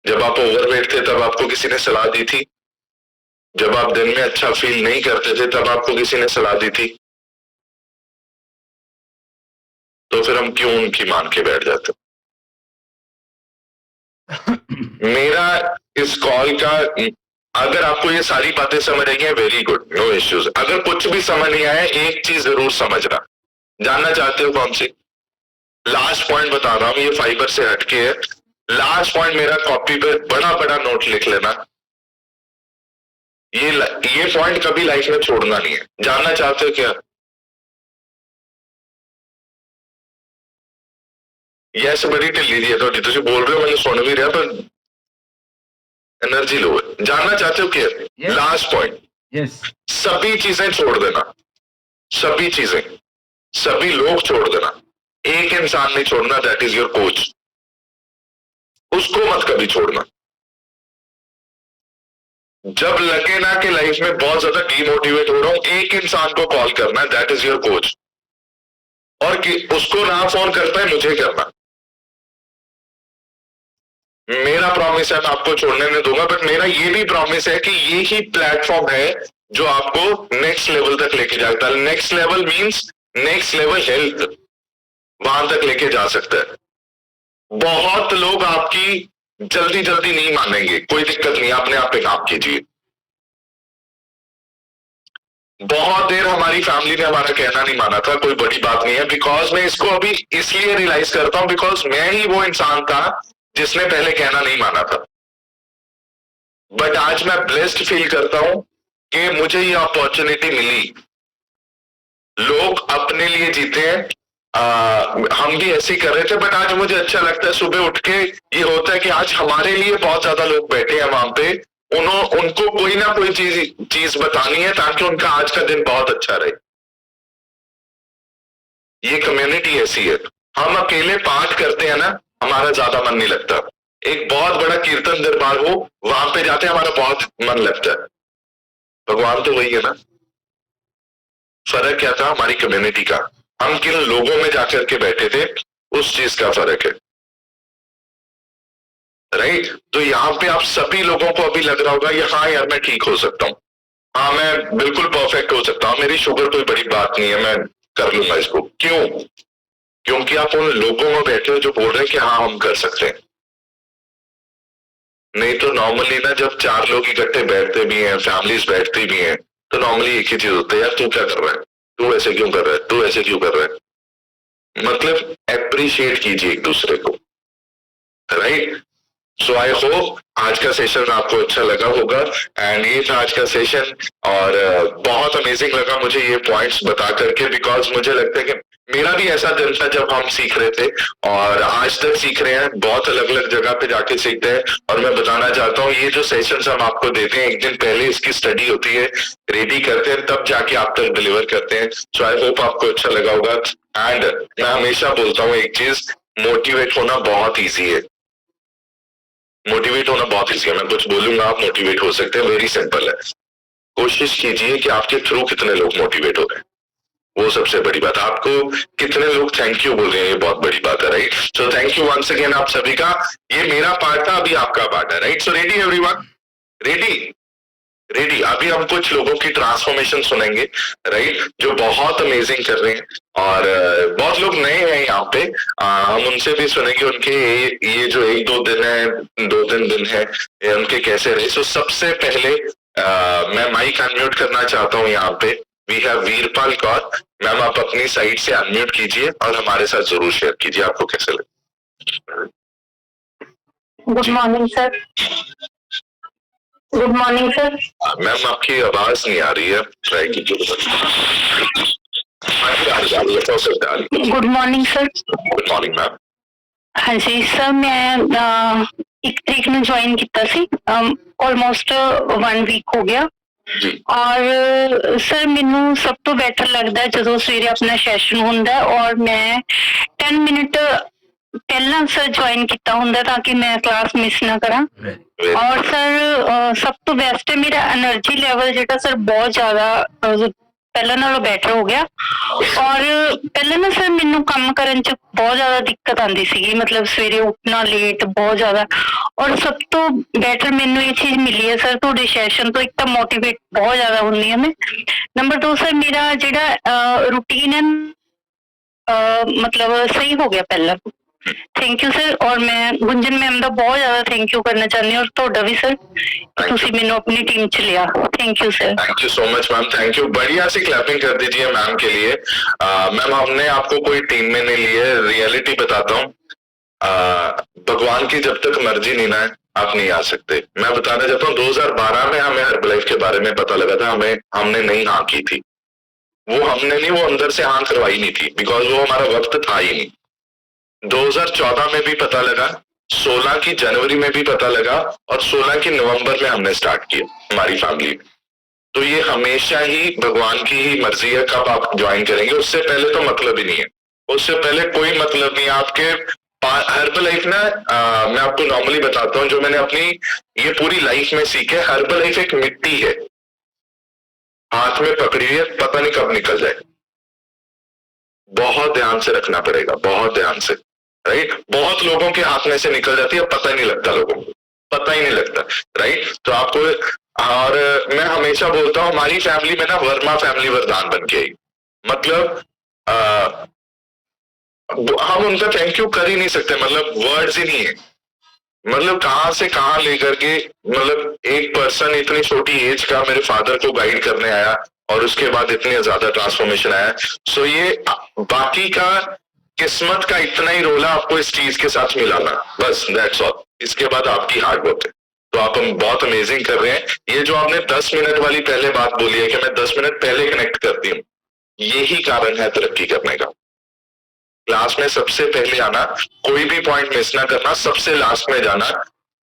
जब आप ओवरवेट थे तब आपको किसी ने सलाह दी थी? जब आप दिन में अच्छा फील नहीं करते थे तब आपको किसी ने सलाह दी थी? तो फिर हम क्यों उनकी मान के बैठ जाते? मेरा इस कॉल का, अगर आपको ये सारी बातें समझ आई है वेरी गुड, नो इश्यूज। अगर कुछ भी समझ नहीं आया, एक चीज जरूर समझना। जानना चाहते हो कौन सी? लास्ट पॉइंट बता रहा हूं, ये फाइबर से हटके है। लास्ट पॉइंट मेरा कॉपी पे बड़ा बड़ा नोट लिख लेना। ये पॉइंट कभी लाइफ में छोड़ना नहीं है। जानना चाहते हो क्या? यस, बड़ी ढिल्ली दी है थोड़ी, तुम बोल रहे हो मैंने सुन भी रहा पर एनर्जी लो है। जानना चाहते हो क्या? लास्ट पॉइंट, सभी चीजें छोड़ देना, सभी चीजें, सभी लोग छोड़ देना, एक इंसान नहीं छोड़ना, दैट इज योर कोच। उसको मत कभी छोड़ना। जब लगे ना कि लाइफ में बहुत ज्यादा डीमोटिवेट हो रहा हूं, एक इंसान को कॉल करना, दैट इज योर कोच। और कि उसको ना फोन करता है, मुझे करना। मेरा प्रॉमिस है, मैं आपको छोड़ने नहीं दूंगा, बट मेरा ये भी प्रॉमिस है कि ये ही प्लेटफॉर्म है जो आपको नेक्स्ट लेवल तक लेके जाता है। Next level means next level health, वहां तक लेके जा सकता है। बहुत लोग आपकी जल्दी जल्दी नहीं मानेंगे, कोई दिक्कत नहीं, अपने आप पे काम कीजिए। बहुत देर हमारी फैमिली ने हमारा कहना नहीं माना था, कोई बड़ी बात नहीं है, बिकॉज मैं इसको अभी इसलिए रियलाइज करता हूं बिकॉज मैं ही वो इंसान था जिसने पहले कहना नहीं माना था। बट आज मैं ब्लेस्ड फील करता हूं कि मुझे ये अपॉर्चुनिटी मिली। लोग अपने लिए जीते हैं, हम भी ऐसे ही कर रहे थे, बट आज मुझे अच्छा लगता है सुबह उठ के ये होता है कि आज हमारे लिए बहुत ज्यादा लोग बैठे हैं वहां पे, उनको कोई ना कोई चीज बतानी है ताकि उनका आज का दिन बहुत अच्छा रहे। ये कम्युनिटी ऐसी है। हम अकेले पाठ करते हैं ना, हमारा ज्यादा मन नहीं लगता। एक बहुत बड़ा कीर्तन दरबार हो, वहां पे जाते हैं, हमारा बहुत मन लगता है। भगवान तो वही है ना। फर्क क्या था? हमारी कम्युनिटी का, हम किन लोगों में जाकर के बैठे थे, उस चीज का फर्क है, राइट? तो यहाँ पे आप सभी लोगों को अभी लग रहा होगा ये, हाँ यार मैं ठीक हो सकता हूँ, हाँ मैं बिल्कुल परफेक्ट हो सकता हूँ, मेरी शुगर कोई बड़ी बात नहीं है, मैं कर लूंगा इसको। क्यों? क्योंकि आप उन लोगों में बैठे हो जो बोल रहे हैं कि हाँ हम कर सकते हैं। नहीं तो नॉर्मली ना जब 4 लोग इकट्ठे बैठते भी हैं, फैमिलीज बैठती भी हैं, तो नॉर्मली एक ही चीज होती है, यार तू क्या कर रहा है, तू ऐसे क्यों कर रहा है, तू ऐसे क्यों कर रहा है। मतलब अप्रिशिएट कीजिए एक दूसरे को, राइट। सो आई होप आज का सेशन आपको अच्छा लगा होगा, एंड ये था आज का सेशन। और बहुत अमेजिंग लगा मुझे ये पॉइंट्स बता करके, बिकॉज मुझे लगता है कि मेरा भी ऐसा दिन था जब हम सीख रहे थे, और आज तक सीख रहे हैं, बहुत अलग अलग जगह पे जाके सीखते हैं। और मैं बताना चाहता हूँ ये जो सेशंस हम आपको देते हैं, एक दिन पहले इसकी स्टडी होती है, रेडी करते हैं, तब जाके आप तक डिलीवर करते हैं। सो आई होप आपको अच्छा लगा होगा। एंड मैं हमेशा बोलता हूँ एक चीज, मोटिवेट होना बहुत ईजी है, मोटिवेट होना बहुत ईजी है। मैं कुछ बोलूंगा आप मोटिवेट हो सकते हैं, वेरी सिंपल है। कोशिश कीजिए कि आपके थ्रू कितने लोग मोटिवेट हो रहे हैं, वो सबसे बड़ी बात। आपको कितने लोग थैंक यू बोल रहे हैं, ये बहुत बड़ी बात है, right. So thank you once again आप सभी का। ये मेरा पार्ट था, अभी आपका पार्ट है, right. So ready everyone, ready ready. अभी हम कुछ लोगों की ट्रांसफॉर्मेशन सुनेंगे, राइट, जो बहुत अमेजिंग कर रहे हैं, और बहुत लोग नए हैं यहाँ पे। हम उनसे भी सुनेंगे, उनके ये जो 1-2 दिन है, 2-3 दिन है, उनके कैसे रहे। सो सबसे पहले मैं माइक अनम्यूट करना चाहता हूँ यहाँ पे। We have Veerpal Kaur ma'am, आप अपनी साइड से अनम्यूट कीजिए और हमारे साथ जरूर शेयर कीजिए आपको कैसे लगे। Good morning sir. Good morning sir. Ma'am आपकी आवाज नहीं आ रही है, ट्राई कीजिए। Good morning sir. Good morning ma'am. हाँ जी सर, मैं 1 तरीक ਨੂੰ ज्वाइन ਕੀਤਾ ਸੀ, ਆਲਮੋਸਟ 1 ਵੀਕ ਹੋ ਗਿਆ। और सर ਮੈਨੂੰ ਸਭ ਤੋਂ ਬੈਟਰ ਲੱਗਦਾ ਜਦੋਂ ਸਵੇਰੇ ਆਪਣਾ ਸੈਸ਼ਨ ਹੁੰਦਾ ਔਰ ਮੈਂ 10 ਮਿੰਟ ਪਹਿਲਾਂ ਸਰ ज्वाइन ਕੀਤਾ ਹੁੰਦਾ ਤਾਂ ਕਿ ਮੈਂ ਕਲਾਸ ਮਿਸ ਨਾ ਕਰਾਂ। ਔਰ ਸਰ ਸਭ ਤੋਂ ਬੈਸਟ ਹੈ ਮੇਰਾ એનર્ਜੀ ਲੈਵਲ ਜਿਹੜਾ ਸਰ ਬਹੁਤ ਜ਼ਿਆਦਾ ਪਹਿਲਾਂ ਨਾਲੋਂ ਬੈਟਰ ਹੋ ਗਿਆ। ਔਰ ਪਹਿਲਾਂ ਨਾ ਸਰ ਮੈਨੂੰ ਕੰਮ ਕਰਨ ਚ ਬਹੁਤ ਜ਼ਿਆਦਾ ਦਿੱਕਤ ਆਉਂਦੀ ਸੀਗੀ, ਮਤਲਬ ਸਵੇਰੇ ਉੱਠਣਾ ਲੇਟ ਬਹੁਤ ਜ਼ਿਆਦਾ। ਔਰ ਸਭ ਤੋਂ ਬੈਟਰ ਮੈਨੂੰ ਇਹ ਚੀਜ਼ ਮਿਲੀ ਹੈ ਸਰ ਤੁਹਾਡੇ ਸੈਸ਼ਨ ਤੋਂ, ਇੱਕ ਤਾਂ ਮੋਟੀਵੇਟ ਬਹੁਤ ਜ਼ਿਆਦਾ ਹੁੰਦੀ ਹਾਂ ਮੈਂ। ਨੰਬਰ 2 ਸਰ ਮੇਰਾ ਜਿਹੜਾ रूटीन है मतलब सही हो गया पहला। Thank you sir. और मैं गुंजन मैम का बहुत ज्यादा थैंक यू करना चाहती हूँ, और ਤੁਹਾਡਾ भी सर, ਤੁਸੀਂ ਮੈਨੂੰ अपनी टीम च लिया। Thank you sir. Thank you so much ma'am, thank you. बढ़िया सी क्लैपिंग कर दीजिए मैम के लिए। मैम हमने आपको कोई टीम में नहीं ली है, रियलिटी बताता हूँ। भगवान की जब तक मर्जी नहीं ना है, आप नहीं आ सकते। मैं बताना चाहता हूँ 2012 में हमें हर्बलाइफ के बारे में पता लगा था, हमने नहीं हाँ की थी। वो हमने नहीं, वो अंदर से हाँ करवाई नहीं थी, बिकॉज वो हमारा वक्त था ही नहीं। 2014 में भी पता लगा, 16 की जनवरी में भी पता लगा, और 16 की नवंबर में हमने स्टार्ट किया हमारी फैमिली। तो ये हमेशा ही भगवान की ही मर्जी है कब आप ज्वाइन करेंगे, उससे पहले तो मतलब ही नहीं है, उससे पहले कोई मतलब नहीं है आपके। हर्बल लाइफ ना मैं आपको नॉर्मली बताता हूँ, जो मैंने अपनी ये पूरी लाइफ में सीखे, हर्बल लाइफ एक मिट्टी है, हाथ में पकड़ी हुई है, पता नहीं कब निकल जाए। बहुत ध्यान से रखना पड़ेगा, बहुत ध्यान से, राइट। बहुत लोगों के हाथ में से निकल जाती है, पता ही नहीं लगता, लोगों को पता ही नहीं लगता, राइट। तो आपको, और मैं हमेशा बोलता हूँ हमारी फैमिली में ना वर्मा फैमिली वरदान बन के आई, मतलब हम उनका थैंक यू कर ही नहीं सकते, मतलब वर्ड्स ही नहीं है। मतलब कहाँ से कहाँ लेकर के, मतलब एक पर्सन इतनी छोटी एज का मेरे फादर को गाइड करने आया, और उसके बाद इतनी ज्यादा ट्रांसफॉर्मेशन आया। सो ये बाकी का किस्मत का इतना ही रोल है, आपको इस चीज के साथ मिलाना, बस दैट्स ऑल। इसके बाद आपकी हार्ड वर्क है। तो आप हम बहुत अमेजिंग कर रहे हैं। ये जो आपने 10 मिनट वाली पहले बात बोली है कि मैं 10 मिनट पहले कनेक्ट करती हूँ, यही कारण है तरक्की करने का। क्लास में सबसे पहले आना, कोई भी पॉइंट मिस ना करना, सबसे लास्ट में जाना,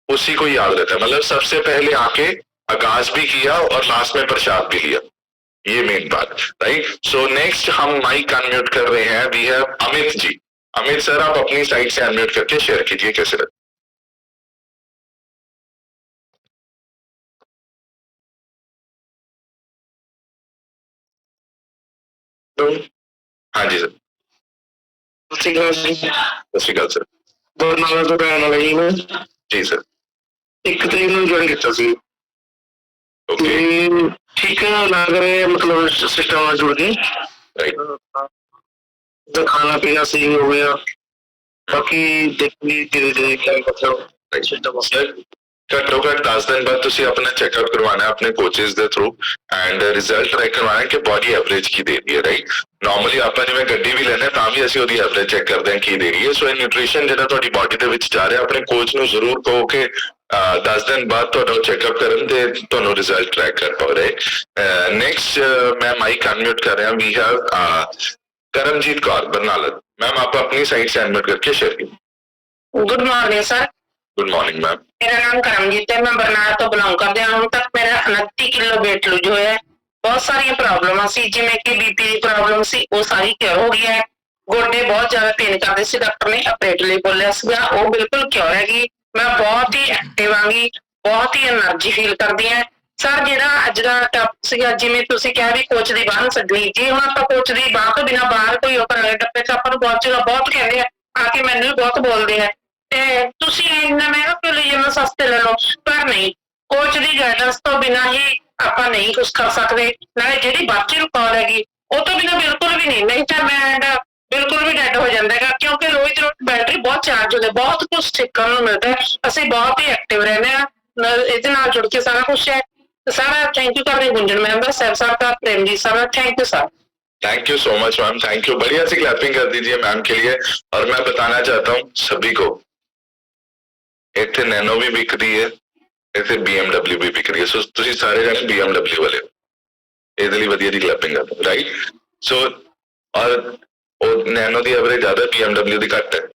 उसी को याद रहता है। मतलब सबसे पहले आके आगाज भी किया और लास्ट में प्रसाद भी लिया, ये मेन बात, राइट। सो नेक्स्ट हम माइक अनम्यूट कर रहे हैं, we have Amit ji. Amit sir आप अपनी साइड से अनम्यूट करके शेयर कीजिए कैसे लगे। हाँ जी सर। ਸਤਿ ਸ਼੍ਰੀ अकाल सर। ਬਰਨਾਲਾ ਤੋਂ ਰਹਿਣ ਵਾਲਾ ਜੀ ਮੈਂ। जी सर। 1 ਤਰੀਕ ਨੂੰ ਜੁਆਇਨ ਕੀਤਾ ਸੀ। ओके, ਠੀਕ ਲੱਗ ਰਿਹਾ, मतलब सिस्टम ਨਾਲ जुड़ के। राइट। तो खाना पीना सही हो गया, बाकी देखिए धीरे धीरे क्या मतलब ਘੱਟੋ ਘੱਟ 10 ਦਿਨ ਬਾਅਦ ਤੁਸੀਂ ਆਪਣਾ ਚੈੱਕਅਪ ਕਰਵਾਉਣਾ ਹੈ ਆਪਣੇ ਕੋਚਿਸ ਦੇ ਥਰੂ ਐਂਡ ਰਿਜ਼ਲਟ ਟਰੈਕ ਕਰਵਾਉਣਾ ਕਿ ਬੋਡੀ ਐਵਰੇਜ ਕੀ ਦੇ ਰਹੀ ਹੈ ਰਾਈਟ। ਨਾਰਮਲੀ ਆਪਾਂ ਜਿਵੇਂ ਗੱਡੀ ਵੀ ਲੈਂਦੇ ਤਾਂ ਵੀ ਅਸੀਂ ਉਹਦੀ ਐਵਰੇਜ ਚੈੱਕ ਕਰਦੇ ਹਾਂ ਕੀ ਦੇ ਰਹੀ ਹੈ। ਸੋ ਇਹ ਨਿਊਟ੍ਰੀਸ਼ਨ ਜਿਹੜਾ ਤੁਹਾਡੀ ਬੋਡੀ ਦੇ ਵਿੱਚ ਜਾ ਰਿਹਾ ਆਪਣੇ ਕੋਚ ਨੂੰ ਜ਼ਰੂਰ ਕਹੋ ਕਿ 10 ਦਿਨ ਬਾਅਦ ਤੁਹਾਡਾ ਚੈੱਕਅਪ ਕਰਨ ਤੇ ਤੁਹਾਨੂੰ ਰਿਜ਼ਲਟ ਟਰੈਕ ਕਰ ਪਾਓ ਰਾਈਟ। ਨੈਕਸਟ ਮੈਂ ਮਾਈਕ ਅਨਮਿਊਟ ਕਰ ਰਿਹਾ we have Karamjit Kaur Barnala. Ma'am आप अपनी साइड से अनम्यूट करके शेयर कीजिए। Good morning sir. Good morning ma'am. मेरा नाम करमजीत है, मैं बरनाला तो बिलोंग करती हूँ। ਹੁਣ ਤੱਕ ਮੇਰਾ 29 ਕਿਲੋ weight लूज ਹੋਇਆ। ਬਹੁਤ ਸਾਰੀਆਂ ਪ੍ਰੋਬਲਮਾਂ ਸੀ ਜਿਵੇਂ ਕਿ ਬੀਪੀ ਦੀ ਪ੍ਰੋਬਲਮ ਸੀ ਉਹ ਸਾਰੀ ਕਿਉਰ ਹੋ ਗਈ ਹੈ। ਗੋਡੇ ਬਹੁਤ ਜ਼ਿਆਦਾ ਪੇਨ ਕਰਦੇ ਸੀ, ਡਾਕਟਰ ਨੇ ਆਪਰੇਟ ਲਈ ਬੋਲਿਆ ਸੀਗਾ, ਉਹ ਬਿਲਕੁਲ ਕਿਉਰ ਹੈਗੀ। ਮੈਂ ਬਹੁਤ ਹੀ ਐਕਟਿਵ ਆਂਗੀ, ਬਹੁਤ ਹੀ એનર્ਜੀ ਫੀਲ ਕਰਦੀ ਹਾਂ। ਸਰ ਜਿਹੜਾ ਅੱਜ ਦਾ ਟੌਪਿਕ ਸੀਗਾ ਜਿਵੇਂ ਤੁਸੀਂ ਕਿਹਾ ਵੀ ਕੋਚ ਦੀ ਬਾਂਹ ਛੱਡਣੀ, ਜੇ ਹੁਣ ਆਪਾਂ ਕੋਚ ਦੀ ਬਾਂਹ ਤੋਂ ਬਿਨਾਂ ਬਾਹਰ ਕੋਈ ਓਪਨ ਟੱਪੇ ਚ ਆਪਾਂ ਨੂੰ ਬਹੁਤ ਜਗ੍ਹਾ ਬਹੁਤ ਕਹਿੰਦੇ ਆ ਕੇ ਮੈਨੂੰ ਵੀ ਬਹੁਤ ਬੋਲਦੇ ਆ ਤੇ ਤੁਸੀਂ ਇੰਨਾ ਮਹਿੰਗਾ ਕਿਉਂ ਲਈ ਜਾਂਦਾ, ਸਸਤੇ ਲੈ ਲਓ। ਪਰ ਨਹੀਂ, ਕੋਚ ਦੀ ਗਾਈਡੈਂਸ ਤੋਂ ਬਿਨਾਂ ਹੀ ਆਪਾਂ ਨਹੀਂ ਕੁਝ ਕਰ ਸਕਦੇ। ਨਾਲੇ ਜਿਹੜੀ ਬੱਚੇ ਨੂੰ ਕਾਲ ਹੈਗੀ ਉਹ ਤੋਂ ਬਿਨਾਂ ਬਿਲਕੁਲ ਵੀ ਨਹੀਂ ਤਾਂ ਮੈਂ ਬਿਲਕੁਲ ਵੀ ਡੈਡ ਹੋ ਜਾਂਦਾ ਹੈਗਾ ਕਿਉਂਕਿ ਰੋਜ਼ ਰੋਜ਼ ਬੈਟਰੀ ਬਹੁਤ ਚਾਰਜ ਹੁੰਦੀ, ਬਹੁਤ ਕੁਝ ਸਿੱਖਣ ਨੂੰ ਮਿਲਦਾ। ਅਸੀਂ ਬਹੁਤ ਹੀ ਐਕਟਿਵ ਰਹਿੰਦੇ ਹਾਂ, ਇਹਦੇ ਨਾਲ ਜੁੜ ਕੇ ਸਾਰਾ ਕੁਛ ਹੈ। सारा थैंक यू कर रहे गुंजन मैम का, सर साहब का, प्रेम जी सारा thank you sir. Thank you so much ma'am, thank you. बढ़िया सी क्लैपिंग कर दीजिए मैम के लिए। और मैं बताना चाहता हूँ सभी को इतने नैनो भी बिक रही है, इतने BMW भी बिक रही है। सो तुसी सारे जने BMW वाले हो, ਇਹਦੇ ਲਈ ਵਧੀਆ ਦੀ ਕਲੈਪਿੰਗ ਕਰ ਰਾਈਟ। ਸੋ ਔਰ ਉਹ ਨੈਨੋ ਦੀ ਐਵਰੇਜ ਜ਼ਿਆਦਾ BMW ਦੀ ਘੱਟ ਹੈ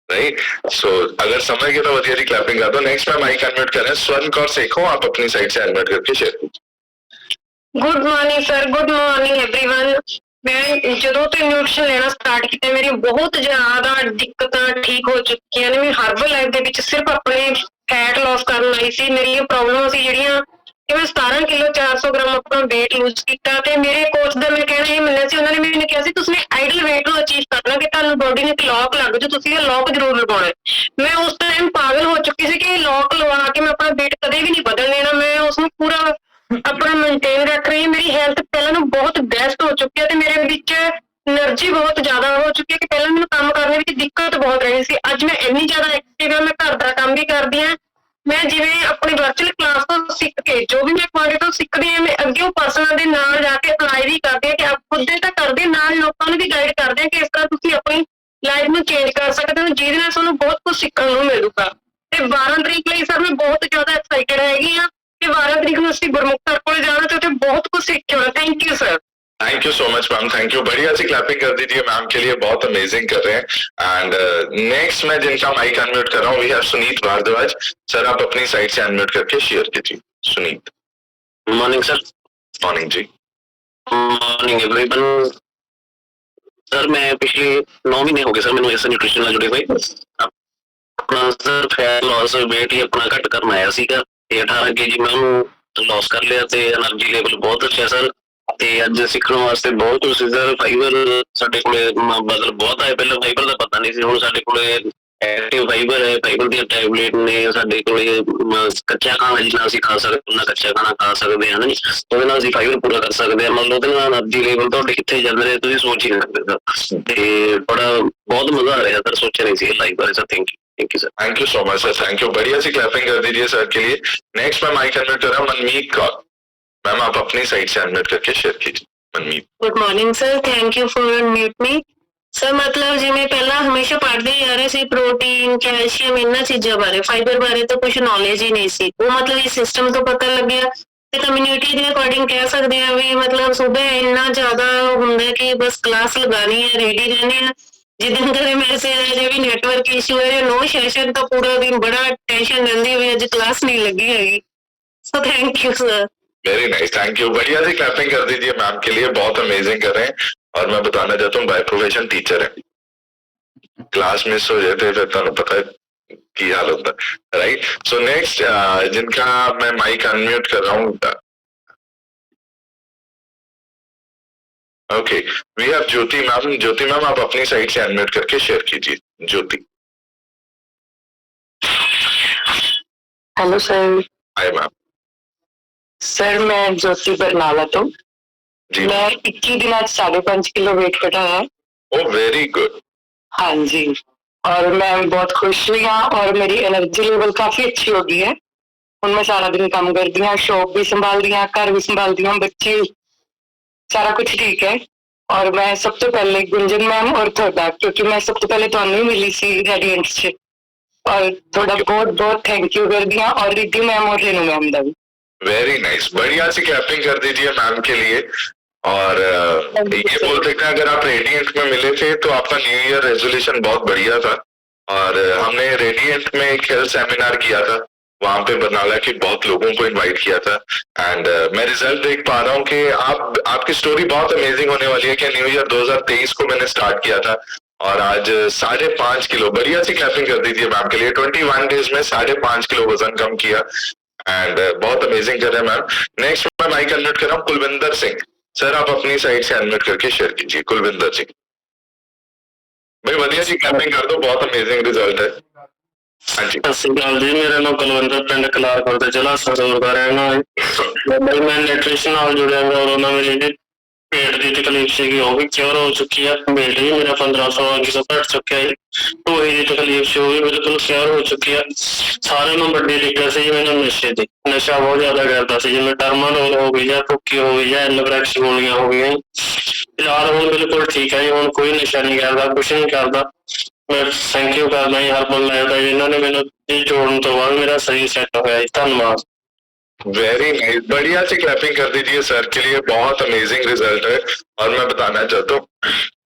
राइट। सो अगर समझ गए तो वधिया दी क्लैपिंग कर दो। नेक्स्ट मैं माइक अनम्यूट कर रहे हैं स्वर्ण कौर सेखो, आप अपनी साइड से अनम्यूट करके शेयर कीजिए। Good morning sir, good morning everyone. मैं ਜਦੋਂ ਤੋਂ ਨਿਊਟ੍ਰੀਸ਼ਨ ਲੈਣਾ ਸਟਾਰਟ ਕੀਤਾ ਮੇਰੀ ਬਹੁਤ ਜ਼ਿਆਦਾ ਦਿੱਕਤਾਂ ਠੀਕ ਹੋ ਚੁੱਕੀਆਂ ਨੇ। ਮੈਂ ਹਰਬਲ ਲਾਈਫ ਦੇ ਵਿੱਚ ਸਿਰਫ ਆਪਣੇ ਫੈਟ ਲਾਸ ਕਰਨ ਲਈ ਸੀ। ਮੇਰੀਆਂ ਪ੍ਰੋਬਲਮਾਂ ਸੀ ਜਿਹੜੀਆਂ ਕਿ ਮੈਂ 17 ਕਿਲੋ 400 ਗ੍ਰਾਮ ਆਪਣਾ weight ਲੂਜ਼ ਕੀਤਾ ਤੇ ਮੇਰੇ ਕੋਚ ਦਾ ਮੈਂ ਕਹਿਣਾ ਇਹ ਮੰਨਿਆ ਸੀ, ਉਹਨਾਂ ਨੇ ਮੈਨੂੰ ਕਿਹਾ ਸੀ ਤੁਸੀਂ ਆਈਡਲ weight ਨੂੰ ਅਚੀਵ ਕਰਨਾ ਕਿ ਤੁਹਾਨੂੰ ਬੋਡੀ ਨੂੰ ਇੱਕ ਲੌਕ ਲੱਗ ਜਾਓ, ਤੁਸੀਂ ਇਹ ਲੌਕ ਜ਼ਰੂਰ ਲਗਾਉਣਾ। ਮੈਂ ਉਸ ਟਾਈਮ ਪਾਗਲ ਹੋ ਚੁੱਕੀ ਸੀ ਕਿ ਲੌਕ ਲਵਾ ਕੇ ਮੈਂ ਆਪਣਾ weight ਕਦੇ ਵੀ ਨਹੀਂ ਬਦਲ ਲੈਣਾ, ਮੈਂ ਉਸਨੂੰ ਪੂਰਾ ਆਪਣਾ ਮੇਨਟੇਨ ਰੱਖ ਰਹੀ ਹਾਂ। ਮੇਰੀ ਹੈਲਥ ਪਹਿਲਾਂ ਨੂੰ ਬਹੁਤ ਬੈਸਟ ਹੋ ਚੁੱਕੀ ਹੈ ਤੇ ਮੇਰੇ ਵਿੱਚ એનર્ਜੀ ਬਹੁਤ ਜ਼ਿਆਦਾ ਹੋ ਚੁੱਕੀ ਹੈ ਕਿ ਪਹਿਲਾਂ ਮੈਨੂੰ ਕੰਮ ਕਰਨ ਵਿੱਚ ਦਿੱਕਤ ਬਹੁਤ ਰਹੀ ਸੀ। ਅੱਜ ਮੈਂ ਇੰਨੀ ਜ਼ਿਆਦਾ ਐਕਟਿਵ ਹਾਂ, ਮੈਂ ਘਰ ਦਾ ਕੰਮ ਵੀ ਕਰਦੀ ਹਾਂ। ਮੈਂ ਜਿਵੇਂ ਆਪਣੀ ਵਰਚੁਅਲ ਕਲਾਸ ਤੋਂ ਸਿੱਖ ਕੇ ਜੋ ਵੀ ਮੈਂ ਤੁਹਾਡੇ ਤੋਂ ਸਿੱਖਦੀ ਹਾਂ, ਮੈਂ ਅੱਗੇ ਉਹ ਪਰਸਨਾਂ ਦੇ ਨਾਲ ਜਾ ਕੇ ਅਪਲਾਈ ਵੀ ਕਰਦੀ ਹਾਂ ਕਿ ਆਪ ਖੁਦ ਦੇ ਤਾਂ ਕਰਦੇ ਨਾਲ ਲੋਕਾਂ ਨੂੰ ਵੀ ਗਾਈਡ ਕਰਦੇ ਹਾਂ ਕਿ ਇਸ ਤਰ੍ਹਾਂ ਤੁਸੀਂ ਆਪਣੀ ਲਾਈਫ ਨੂੰ ਚੇਂਜ ਕਰ ਸਕਦੇ ਹੋ, ਜਿਹਦੇ ਨਾਲ ਤੁਹਾਨੂੰ ਬਹੁਤ ਕੁਝ ਸਿੱਖਣ ਨੂੰ ਮਿਲੂਗਾ। ਤੇ 12 ਤਰੀਕ ਲਈ ਸਰ ਮੈਂ ਬਹੁਤ ਜ਼ਿਆਦਾ ਐਕਸਾਈਟਡ ਹੈਗੀ ਹਾਂ ਕਿ 12 ਤਰੀਕ ਨੂੰ ਅਸੀਂ ਗੁਰਮੁਖ ਸਰ ਕੋਲ ਜਾਣਾ ਤੇ ਉੱਥੇ ਬਹੁਤ ਕੁਝ ਸਿੱਖ ਕੇ ਆਉਣਾ। Thank you sir. Thank you so much ma'am, thank you. बढ़िया सी क्लैपिंग कर दीजिए मैम के लिए, बहुत अमेजिंग कर रहे हैं। एंड नेक्स्ट मैं जिनका माइक अनम्यूट कर रहा हूँ we have Suneet Bhardwaj. Sir आप अपनी साइड से अनम्यूट करके शेयर कीजिए। Suneet. Morning sir. Morning ji. Morning everyone. Sir मैं पिछले 9 महीने हो गए सर मैंने इस न्यूट्रिशन ਨਾਲ जुड़े हुए। अपना सर फैट लॉस वेट ही अपना घट करना आया ਸੀਗਾ ਤੇ 18 kg ਮੈਂ ਉਹਨੂੰ ਲॉस ਕਰ ਲਿਆ ਤੇ એનર્ਜੀ ਲੈਵਲ ਬਹੁਤ ਅੱਛਾ ਸਰ। ਤੇ ਅੱਜ ਸਿੱਖਣ ਵਾਸਤੇ ਬਹੁਤ ਕੁਝ ਸੀ ਸਰ। ਫਾਈਬਰ ਸਾਡੇ ਕੋਲੇ ਬਦਲ ਬਹੁਤ ਆਏ, ਪਹਿਲਾਂ ਫਾਈਬਰ ਦਾ ਪਤਾ ਨਹੀਂ ਸੀ, ਹੁਣ ਸਾਡੇ ਕੋਲੇ ਐਕਟਿਵ ਫਾਈਬਰ ਹੈ, ਫਾਈਬਰ ਦੀਆਂ ਟੈਬਲੇਟ ਨੇ ਸਾਡੇ ਕੋਲੇ। ਕੱਚਾ ਖਾਣਾ ਜਿੰਨਾ ਅਸੀਂ ਖਾ ਸਕਦੇ ਉਹਨਾਂ ਕੱਚਾ ਖਾਣਾ ਖਾ ਸਕਦੇ ਹਾਂ, ਉਹਦੇ ਨਾਲ ਅਸੀਂ ਫਾਈਬਰ ਪੂਰਾ ਕਰ ਸਕਦੇ ਹਾਂ। ਮਤਲਬ ਉਹਦੇ ਨਾਲ એનર્ਜੀ ਲੈਵਲ ਤੁਹਾਡੇ ਕਿੱਥੇ ਚੱਲ ਰਹੇ ਤੁਸੀਂ ਸੋਚ ਹੀ ਨਹੀਂ ਸਕਦੇ ਸਰ। ਤੇ ਬੜਾ ਬਹੁਤ ਮਜ਼ਾ ਆ ਰਿਹਾ ਸਰ, ਸੋਚਿਆ नहीं ਸੀ ਲਾਈਫ ਬਾਰੇ sir. Thank you sir. Thank you so much sir, thank you. बढ़िया सी क्लैपिंग कर दीजिए सर के लिए। नेक्स्ट मैं माइक अनम्यूट कर रहा हूँ मनमीत कौर। मैम आप अपनी साइड से अनम्यूट करके शेयर कीजिए। Manmeet. Good morning sir, thank you for unmute me sir. मतलब ਜਿਵੇਂ ਪਹਿਲਾਂ ਹਮੇਸ਼ਾ ਪੜ੍ਹਦੇ ਹੀ ਆ ਰਹੇ ਸੀ ਪ੍ਰੋਟੀਨ ਕੈਲਸ਼ੀਅਮ ਇਹਨਾਂ ਚੀਜ਼ਾਂ ਬਾਰੇ, ਫਾਈਬਰ ਬਾਰੇ ਤਾਂ ਕੁਝ ਨੌਲੇਜ ਹੀ ਨਹੀਂ ਸੀ। ਉਹ ਮਤਲਬ ਇਸ ਸਿਸਟਮ ਤੋਂ ਪਤਾ ਲੱਗਿਆ ਤੇ ਕਮਿਊਨਿਟੀ ਦੇ ਅਕੋਰਡਿੰਗ ਕਹਿ ਸਕਦੇ ਆ ਵੀ ਮਤਲਬ ਸੁਬਹ ਇੰਨਾ ਜ਼ਿਆਦਾ ਹੁੰਦਾ ਕਿ ਬਸ ਕਲਾਸ ਲਗਾਣੀ ਹੈ, ਰੈਡੀ ਰਹਿਣੇ ਆ। ਜਿੱਦਣ ਕਦੇ ਮੈਸੇਜ ਆ ਜਾਏ ਵੀ ਨੈਟਵਰਕ ਇਸ਼ੂ ਹੈ, ਨੋ ਸੈਸ਼ਨ, ਤਾਂ ਪੂਰਾ ਦਿਨ ਬੜਾ ਟੈਨਸ਼ਨ ਰਹਿੰਦੀ ਹੈ ਅੱਜ ਕਲਾਸ ਨਹੀਂ ਲੱਗੀ ਹੈਗੀ। So thank you sir. Very nice, thank you. बढ़िया सी क्लैपिंग कर दीजिए मैम के लिए, बहुत अमेजिंग कर रहे हैं। और मैं बताना चाहता हूँ बाय प्रोफेशन टीचर है, क्लास मिस हो जाए तो फिर तुहानू पता है की हाल होता है राइट। सो नेक्स्ट जिनका मैं माइक अनम्यूट कर रहा हूँ, okay we have Jyoti ma'am. Jyoti ma'am आप अपनी साइड से अनम्यूट करके शेयर कीजिए। Jyoti. Hello sir. Hi ma'am. Sir मैं ज्योति बरनाला तो जी मैं 21 दिनों 5.5 किलो वेट घटाया। ओ वेरी गुड। हाँ जी, और मैं बहुत खुश हुई हाँ, और मेरी एनर्जी लेवल काफी अच्छी हो गई है। ਹੁਣ मैं सारा दिन काम करती हाँ, शॉप भी संभालती हाँ, घर भी संभालती हाँ, बच्चे, सारा कुछ ठीक है। और मैं सब तो पहले गुंजन मैम और थोड़ा, क्योंकि मैं सब तो पहले ਤੁਹਾਨੂੰ ਹੀ मिली सी रेडियंट से, और थोड़ा बहुत बहुत थैंक यू कर दिया, और रिद्धि मैम और रेनू मैम का भी। वेरी नाइस, बढ़िया सी क्लैपिंग कर दीजिए मैम के लिए। और ये बोल सकते हैं अगर आप रेडियंट में मिले थे तो आपका न्यू ईयर रेजोल्यूशन बहुत बढ़िया था। और हमने रेडियंट में एक हेल्थ सेमिनार किया था, वहां पे बरनाला के बहुत लोगों को इनवाइट किया था। एंड मैं रिजल्ट देख पा रहा हूँ कि आपकी स्टोरी बहुत अमेजिंग होने वाली है कि न्यू ईयर 2023 को मैंने स्टार्ट किया था और आज 5.5 किलो, बढ़िया सी क्लैपिंग कर दीजिए मैम के लिए। 21 डेज में 5.5 किलो वजन कम किया एंड बहुत अमेजिंग कर रहे हैं मैम। नेक्स्ट मैं माइक अनम्यूट कर रहा हूँ कुलविंदर सिंह सर, आप अपनी साइड से अनम्यूट करके शेयर कीजिए। कुलविंदर सिंह भाई बढ़िया सी क्लैपिंग कर दो, बहुत अमेजिंग रिजल्ट है। हाँ जी, ਸਤਿ ਸ਼੍ਰੀ ਅਕਾਲ ਜੀ, ਮੇਰਾ ਨਾਮ ਕੁਲਵਿੰਦਰ, ਪਿੰਡ ਕਲਾਰਪੁਰ ਦੇ ਜ਼ਿਲ੍ਹਾ ਸੰਗਰੂਰ ਦਾ ਰਹਿਣ ਵਾਲਾ ਹਾਂ। ਬਾਈ ਮੈਂ ਨਿਊਟ੍ਰੀਸ਼ਨ ਨਾਲ ਜੁੜਿਆ ਹਾਂ, ਔਰ ਉਹਨਾਂ ਮੇਰੀ ਜਿਹੜੀ पेट की तकलीफ ਸੀਗੀ ਉਹ ਵੀ ਕਿਉਰ ਹੋ ਚੁੱਕੀ ਹੈ। weight ਵੀ ਮੇਰਾ 1500 ਕਿਲੋ ਘਟ ਚੁੱਕਿਆ ਹੈ। ਢੋਏ ਦੀ ਤਕਲੀਫ ਸੀ ਉਹ ਵੀ ਬਿਲਕੁਲ ਕਿਉਰ ਹੋ ਚੁੱਕੀ ਹੈ। ਸਾਰਿਆਂ ਨੂੰ ਵੱਡੀ ਦਿੱਕਤ ਸੀ ਮੈਨੂੰ ਨਸ਼ੇ ਦੀ, ਨਸ਼ਾ ਬਹੁਤ ਜ਼ਿਆਦਾ ਕਰਦਾ ਸੀ, ਜਿਵੇਂ ਟਰਮਾਡੋਲ ਹੋ ਗਈ ਜਾਂ ਭੁੱਕੀ ਹੋ ਗਈ ਜਾਂ ਐਲੋਬਰੈਕਸ ਗੋਲੀਆਂ ਹੋ ਗਈਆਂ। ਫਿਲਹਾਲ ਹੁਣ ਬਿਲਕੁਲ ਠੀਕ ਹੈ ਜੀ, ਹੁਣ ਕੋਈ ਨਸ਼ਾ ਨਹੀਂ ਕਰਦਾ, ਕੁਛ ਨਹੀਂ ਕਰਦਾ। ਮੈਂ ਥੈਂਕ ਯੂ ਕਰਦਾ ਜੀ ਹਰਬਲ ਲਾਈਫ ਦਾ, ਜਿਨ੍ਹਾਂ ਨੇ ਮੈਨੂੰ ਜੋੜਨ ਤੋਂ ਬਾਅਦ ਮੇਰਾ ਸਰੀਰ ਸੈੱਟ ਹੋਇਆ ਜੀ, ਧੰਨਵਾਦ। वेरी नाइस, बढ़िया सी क्लैपिंग कर दीजिए सर के लिए, बहुत अमेजिंग रिजल्ट है। और मैं बताना चाहता हूँ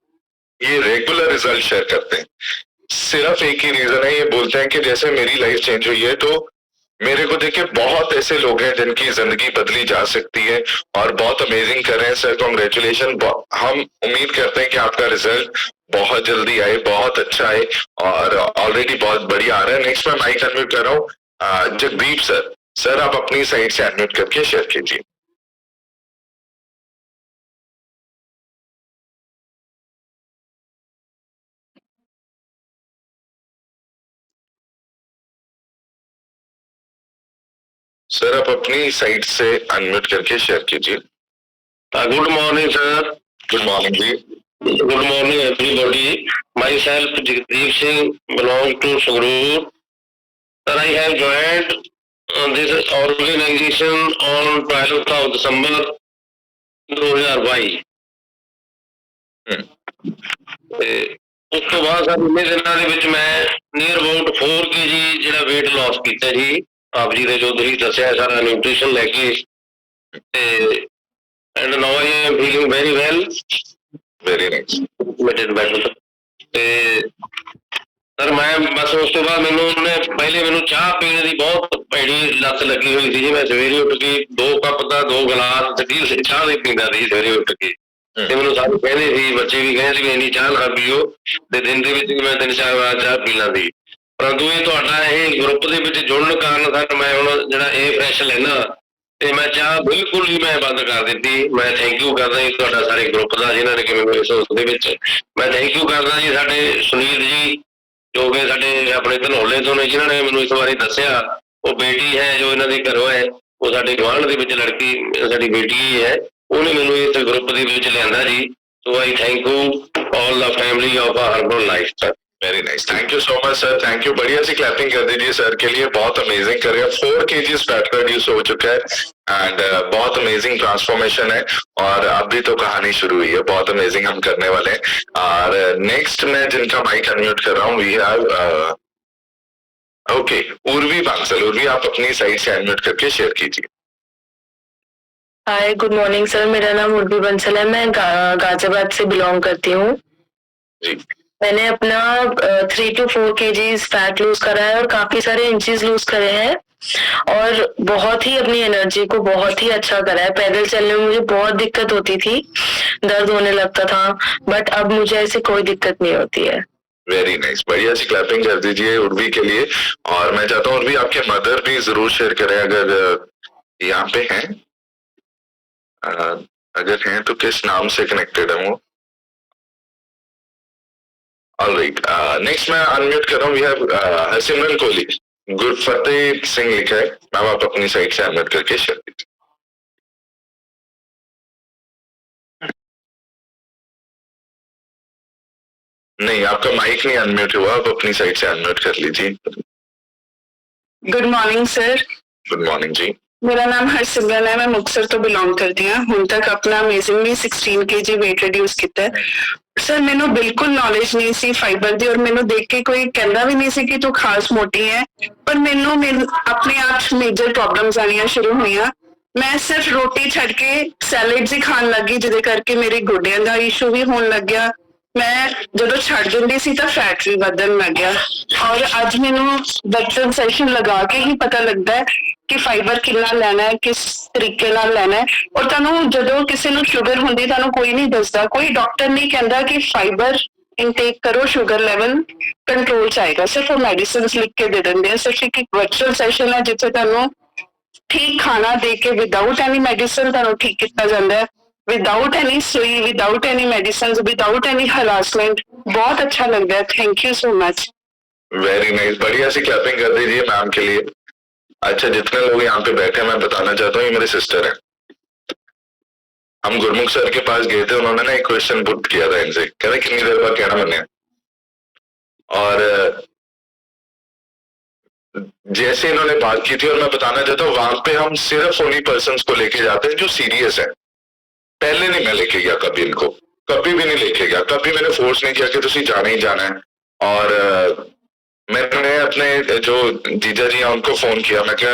ये रेगुलर रिजल्ट शेयर करते हैं, सिर्फ एक ही रीजन है, ये बोलते हैं कि जैसे मेरी लाइफ चेंज हुई है तो मेरे को देखिए बहुत ऐसे लोग हैं जिनकी जिंदगी बदली जा सकती है और बहुत अमेजिंग कर रहे हैं सर, कॉन्ग्रेचुलेशन। हम उम्मीद करते हैं कि आपका रिजल्ट बहुत जल्दी आए, बहुत अच्छा आए और ऑलरेडी बहुत बढ़िया आ रहा है। नेक्स्ट मैं माइक अनम्यूट कर रहा हूँ जगदीप सर, सर आप अपनी साइड से अनम्यूट करके शेयर कीजिए। सर आप अपनी साइड से अनम्यूट करके शेयर कीजिए। Good morning sir. Good morning ji. Good morning everybody. Myself Jagdeep Singh, belong to Sangrur. Sir I have joined this organisation on 12th of December 2022। ਉਸ ਤੋਂ ਬਾਅਦ ਸਰ ਇੰਨੇ ਦਿਨਾਂ ਦੇ ਵਿੱਚ ਮੈਂ ਨੀਅਰ ਅਬਾਊਟ 4 kg ਜਿਹੜਾ weight loss ਕੀਤਾ ਜੀ, ਆਪ ਜੀ ਨੇ ਜੋ ਤੁਸੀਂ ਦੱਸਿਆ ਸਾਰਾ ਨਿਊਟ੍ਰੀਸ਼ਨ ਲੈ ਕੇ, ਤੇ and now I am feeling very well, very nice, better। ਤੇ ਸਰ ਮੈਂ ਬਸ ਉਸ ਤੋਂ ਬਾਅਦ ਮੈਨੂੰ ਚਾਹ ਪੀਣ ਦੀ ਬਹੁਤ ਭੈੜੀ ਲੱਤ ਲੱਗੀ ਹੋਈ ਸੀ ਜੀ। ਮੈਂ ਸਵੇਰੇ ਉੱਠ ਕੇ 2 ਕੱਪ ਦਾ 2 ਗਲਾਸ ਤਕਰੀਬਨ ਚਾਹ ਦੀ ਪੀਂਦਾ ਸੀ ਸਵੇਰੇ ਉੱਠ ਕੇ, ਤੇ ਮੈਨੂੰ ਸਾਰੇ ਕਹਿੰਦੇ ਸੀ, ਬੱਚੇ ਵੀ ਕਹਿੰਦੇ ਸੀ ਵੀ ਇੰਨੀ ਚਾਹ ਨਾ ਪੀਓ, ਤੇ ਦਿਨ ਦੇ ਵਿੱਚ ਮੈਂ 3-4 ਵਾਰ ਚਾਹ ਪੀ ਲੈਂਦੀ। ਪਰੰਤੂ ਇਹ ਤੁਹਾਡਾ ਇਹ ਗਰੁੱਪ ਦੇ ਵਿੱਚ ਜੁੜਨ ਕਾਰਨ ਸਰ ਮੈਂ ਹੁਣ ਜਿਹੜਾ ਇਹ ਫਰੈਸ਼ ਲੈਣਾ, ਤੇ ਮੈਂ ਚਾਹ ਬਿਲਕੁਲ ਹੀ ਮੈਂ ਬੰਦ ਕਰ ਦਿੱਤੀ। ਮੈਂ ਥੈਂਕ ਯੂ ਕਰਦਾ ਜੀ ਤੁਹਾਡਾ ਸਾਰੇ ਗਰੁੱਪ ਦਾ, ਜਿਨ੍ਹਾਂ ਨੇ ਕਿ ਮੈਨੂੰ ਇਸ ਦੇ ਵਿੱਚ ਮੈਂ ਥੈਂਕ ਯੂ ਕਰਦਾ ਜੀ ਸਾਡੇ ਸੁਨੀਲ ਜੀ, ਜੋ ਕਿ ਸਾਡੇ ਆਪਣੇ ਧਨੌਲੇ ਤੋਂ ਨੇ, ਜਿਨ੍ਹਾਂ ਨੇ ਮੈਨੂੰ ਇਸ ਬਾਰੇ ਦੱਸਿਆ। ਉਹ ਬੇਟੀ ਹੈ ਜੋ ਇਹਨਾਂ ਦੇ ਘਰੋਂ ਹੈ, ਉਹ ਸਾਡੇ ਗੁਆਂਢ ਦੇ ਵਿੱਚ ਲੜਕੀ ਸਾਡੀ ਬੇਟੀ ਹੈ, ਉਹਨੇ ਮੈਨੂੰ ਇਸ ਗਰੁੱਪ ਦੇ ਵਿੱਚ ਲਿਆਂਦਾ ਜੀ। So I thank you all the family of Herbalife sir. Very nice, thank you so much sir, thank you. बढ़िया सी क्लैपिंग कर दीजिए सर के लिए, बहुत अमेजिंग कर रहे हैं। 4 kg फैट रिड्यूस हो चुका है एंड बहुत अमेजिंग ट्रांसफॉर्मेशन है और अब भी तो कहानी शुरू हुई है, बहुत अमेजिंग हम करने वाले हैं। और नेक्स्ट मैं जिनका माइक अनम्यूट कर रहा हूँ we have okay Urvi Bansal. Urvi आप अपनी साइड से अनम्यूट करके शेयर कीजिए। हाय गुड मॉर्निंग सर, मेरा नाम उर्वी बंसल है, मैं गाजियाबाद से बिलोंग करती हूँ। मैंने अपना 3 to 4 kgs फैट लूज करा है और काफी सारे इंचेस लूज करे हैं, और बहुत ही अपनी एनर्जी को बहुत ही अच्छा करा है। पैदल चलने में मुझे बहुत दिक्कत होती थी, दर्द होने लगता था, बट अब मुझे ऐसी कोई दिक्कत नहीं होती है। वेरी नाइस, बढ़िया सी क्लैपिंग कर दीजिए उर्वी के लिए। और मैं चाहता हूँ उर्वी आपके मदर भी जरूर शेयर करें अगर यहाँ पे हैं, अगर हैं तो किस नाम से कनेक्टेड है वो। ऑलराइट, नेक्स्ट मैं अनम्यूट कर रहा हूँ वी हैव हरसिमरन कोहली। गुरफतेह सिंह लिखा है, मैम आप अपनी साइड से अनम्यूट करके शेयर कीजिए। नहीं, आपका माइक नहीं अनम्यूट हुआ, आप अपनी साइड से अनम्यूट कर लीजिए। Good morning sir. Good morning जी। मेरा नाम हरसिमरन है, मैं मुक्तसर तो बिलोंग करती ਹਾਂ। ਹੁਣ ਤੱਕ ਆਪਣਾ ਅਮੇਜ਼ਿੰਗਲੀ 16 kg weight reduce ਕੀਤਾ ਹੈ। ਸਰ ਮੈਨੂੰ ਬਿਲਕੁਲ ਨੌਲੇਜ ਨਹੀਂ ਸੀ ਫਾਈਬਰ ਦੀ, ਔਰ ਮੈਨੂੰ ਦੇਖ ਕੇ ਕੋਈ ਕਹਿੰਦਾ ਵੀ ਨਹੀਂ ਸੀ ਕਿ ਤੂੰ ਖਾਸ ਮੋਟੀ ਹੈ, ਪਰ ਮੈਨੂੰ ਆਪਣੇ ਆਪ 'ਚ ਮੇਜਰ ਪ੍ਰੋਬਲਮਸ ਆਣੀਆਂ ਸ਼ੁਰੂ ਹੋਈਆਂ। ਮੈਂ ਸਿਰਫ ਰੋਟੀ ਛੱਡ ਕੇ ਸੈਲਡਸ ਹੀ ਖਾਣ ਲੱਗੀ, ਜਿਹਦੇ ਕਰਕੇ ਮੇਰੇ ਗੋਡਿਆਂ ਦਾ ਇਸ਼ੂ ਵੀ ਹੋਣ ਲੱਗਿਆ। ਮੈਂ ਜਦੋਂ ਛੱਡ ਦਿੰਦੀ ਸੀ ਤਾਂ ਫੈਟ ਵੀ ਵਧਣ ਲੱਗ ਗਿਆ, ਔਰ ਅੱਜ ਮੈਨੂੰ ਡਾਕਟਰ ਸੈਸ਼ਨ ਲਗਾ ਕੇ ਹੀ ਪਤਾ ਲੱਗਦਾ ਹੈ ਕਿ ਫਾਈਬਰ ਕਿੰਨਾ ਲੈਣਾ ਹੈ, ਕਿਸ ਤਰੀਕੇ ਨਾਲ ਲੈਣਾ ਹੈ। ਔਰ ਤੁਹਾਨੂੰ ਜਦੋਂ ਕਿਸੇ ਨੂੰ ਸ਼ੂਗਰ ਹੁੰਦੀ, ਤੁਹਾਨੂੰ ਕੋਈ ਨਹੀਂ ਦੱਸਦਾ, ਕੋਈ ਡਾਕਟਰ ਨਹੀਂ ਕਹਿੰਦਾ ਕਿ ਫਾਈਬਰ ਇਨਟੇਕ ਕਰੋ, ਸ਼ੂਗਰ ਲੈਵਲ ਕੰਟਰੋਲ 'ਚ ਆਏਗਾ। ਸਿਰਫ ਉਹ ਮੈਡੀਸਿਨਸ ਲਿਖ ਕੇ ਦੇ ਦਿੰਦੇ ਆ। ਸਿਰਫ ਇੱਕ ਵਰਚੁਅਲ ਸੈਸ਼ਨ ਹੈ ਜਿੱਥੇ ਤੁਹਾਨੂੰ ਠੀਕ ਖਾਣਾ ਦੇ ਕੇ ਵਿਦਾਊਟ ਐਨੀ ਮੈਡੀਸਨ ਤੁਹਾਨੂੰ ਠੀਕ ਕੀਤਾ ਜਾਂਦਾ ਹੈ, विदाउट एनी सुई, without any medicine, without any harassment. बहुत अच्छा लगता है। Thank you so much. Very nice, बढ़िया सी क्लैपिंग कर दीजिए मैम के लिए। अच्छा, जितने लोग यहाँ पे बैठे हैं मैं बताना चाहता हूँ, ये मेरे सिस्टर है। हम गुरमुख सर के पास गए थे, उन्होंने ना एक क्वेश्चन पुट किया था इनसे, कह रहे कितनी देर बाद कहना बने, और जैसे इन्होंने बात की थी, और मैं बताना चाहता हूँ वहां पे हम सिर्फ उन्हीं पर्सन को लेके जाते हैं जो सीरियस है। पहले नहीं मैं लेके गया कभी इनको, कभी भी नहीं लेके गया, कभी मैंने फोर्स नहीं किया कि तुसी जाना ही जाना है। और मैंने अपने जो जीजा जी हैं उनको फोन किया, मैं क्या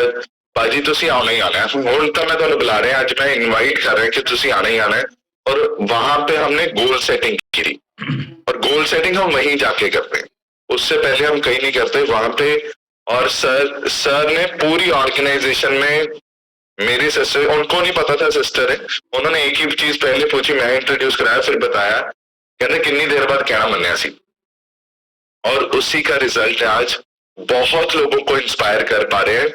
बाजी तुसी आना ही आना है, हूं तो मैं तुहानू बुला रहे हैं, आज मैं इनवाइट कर रहा है कि तुसी आना ही आना है। और वहां पे हमने गोल सेटिंग की, और गोल सेटिंग हम वहीं जाके करते हैं, उससे पहले हम कहीं नहीं करते वहां पे। और सर ने पूरी ऑर्गेनाइजेशन में मेरी सिस्टर, उनको नहीं पता था सिस्टर है, उन्होंने एक ही चीज पहले पूछी, मैं इंट्रोड्यूस कराया, फिर बताया, कहते कितनी देर बाद कहना मन्या सी। और उसी का रिजल्ट है आज, बहुत लोगों को इंस्पायर कर पा रहे हैं।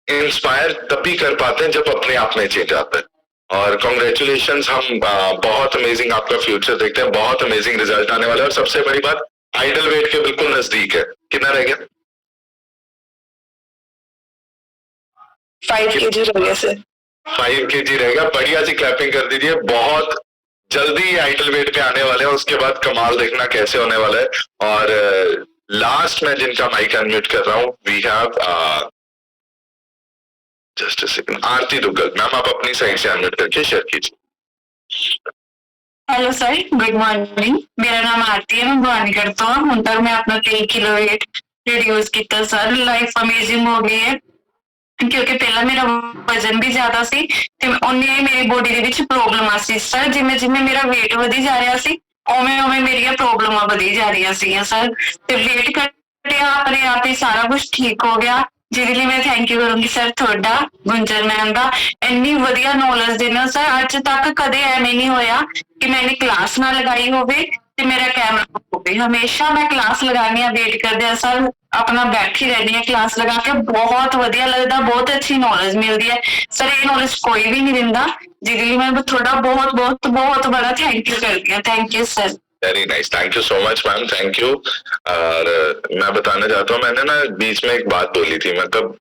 इंस्पायर तभी कर पाते हैं जब अपने आप में चेंज आता है। और कॉन्ग्रेचुलेशंस, हम बहुत अमेजिंग आपका फ्यूचर देखते हैं, बहुत अमेजिंग रिजल्ट आने वाला है। और सबसे बड़ी बात, आइडल वेट के बिल्कुल नजदीक है। कितना रह गया? 5 kg रह गया सर। 5 kg रहेगा। बढ़िया सी क्लैपिंग कर दीजिए। बहुत जल्दी आइडल वेट पे आने वाले हैं, उसके बाद कमाल देखना कैसे होने वाला है। और लास्ट में जिनका माइक अनम्यूट कर रहा हूँ, we have just a second, Aarti Duggal ma'am, आप अपनी साइड से अनम्यूट करके शेयर कीजिए। Hello sir, good morning. मेरा नाम आरती है, मैं भवानीगढ़ तो हूं। ਹੁਣ तक मैं अपना 3 किलो वेट रिड्यूस किया सर। लाइफ अमेजिंग हो गई है, ਕਿਉਂਕਿ ਪਹਿਲਾਂ ਮੇਰਾ ਵਜ਼ਨ ਵੀ ਜ਼ਿਆਦਾ ਸੀ ਤੇ ਉਹਨੇ ਮੇਰੀ ਬੋਡੀ ਦੇ ਵਿੱਚ ਪ੍ਰੋਬਲਮਾਂ ਸੀ ਸਰ। ਜਿਵੇਂ ਜਿਵੇਂ ਮੇਰਾ weight ਵਧੀ ਜਾ ਰਿਹਾ ਸੀ, ਉਵੇਂ ਉਵੇਂ ਮੇਰੀਆਂ ਪ੍ਰੋਬਲਮਾਂ ਵਧੀ ਜਾ ਰਹੀਆਂ ਸੀਗੀਆਂ ਸਰ। ਤੇ weight ਘਟਿਆ, ਆਪਣੇ ਆਪ ਹੀ ਸਾਰਾ ਕੁਝ ਠੀਕ ਹੋ ਗਿਆ, ਜਿਹਦੇ ਲਈ ਮੈਂ ਥੈਂਕ ਯੂ ਕਰੂੰਗੀ ਸਰ ਤੁਹਾਡਾ, ਗੁੰਜਰ ਮੈਮ ਦਾ। ਇੰਨੀ ਵਧੀਆ ਨੌਲੇਜ ਦੇਣਾ ਸਰ, ਅੱਜ ਤੱਕ ਕਦੇ ਐਵੇਂ ਨਹੀਂ ਹੋਇਆ ਕਿ ਮੈंने ਕਲਾਸ ਨਾ ਲਗਾਈ ਹੋਵੇ ਤੇ ਮੇਰਾ ਕੈਮਰਾ ਹੋਵੇ। ਹਮੇਸ਼ਾ ਮੈਂ ਕਲਾਸ ਲਗਾਉਣੀ ਆ, ਵੇਟ ਕਰਦੇ ਆ ਸਰ, अपना बैठी रहनी है क्लास लगा के। बहुत वधिया लगता, बहुत अच्छी नॉलेज मिलती है सर। ये नॉलेज कोई भी नहीं दिंदा, जिहदे लई मैं थोड़ा बहुत बहुत बहुत बड़ा थैंक यू करती हूँ। Thank you sir. Very nice, thank you so much ma'am, thank you. और मैं बताना चाहता हूँ, मैंने ना बीच में एक बात बोली थी, मतलब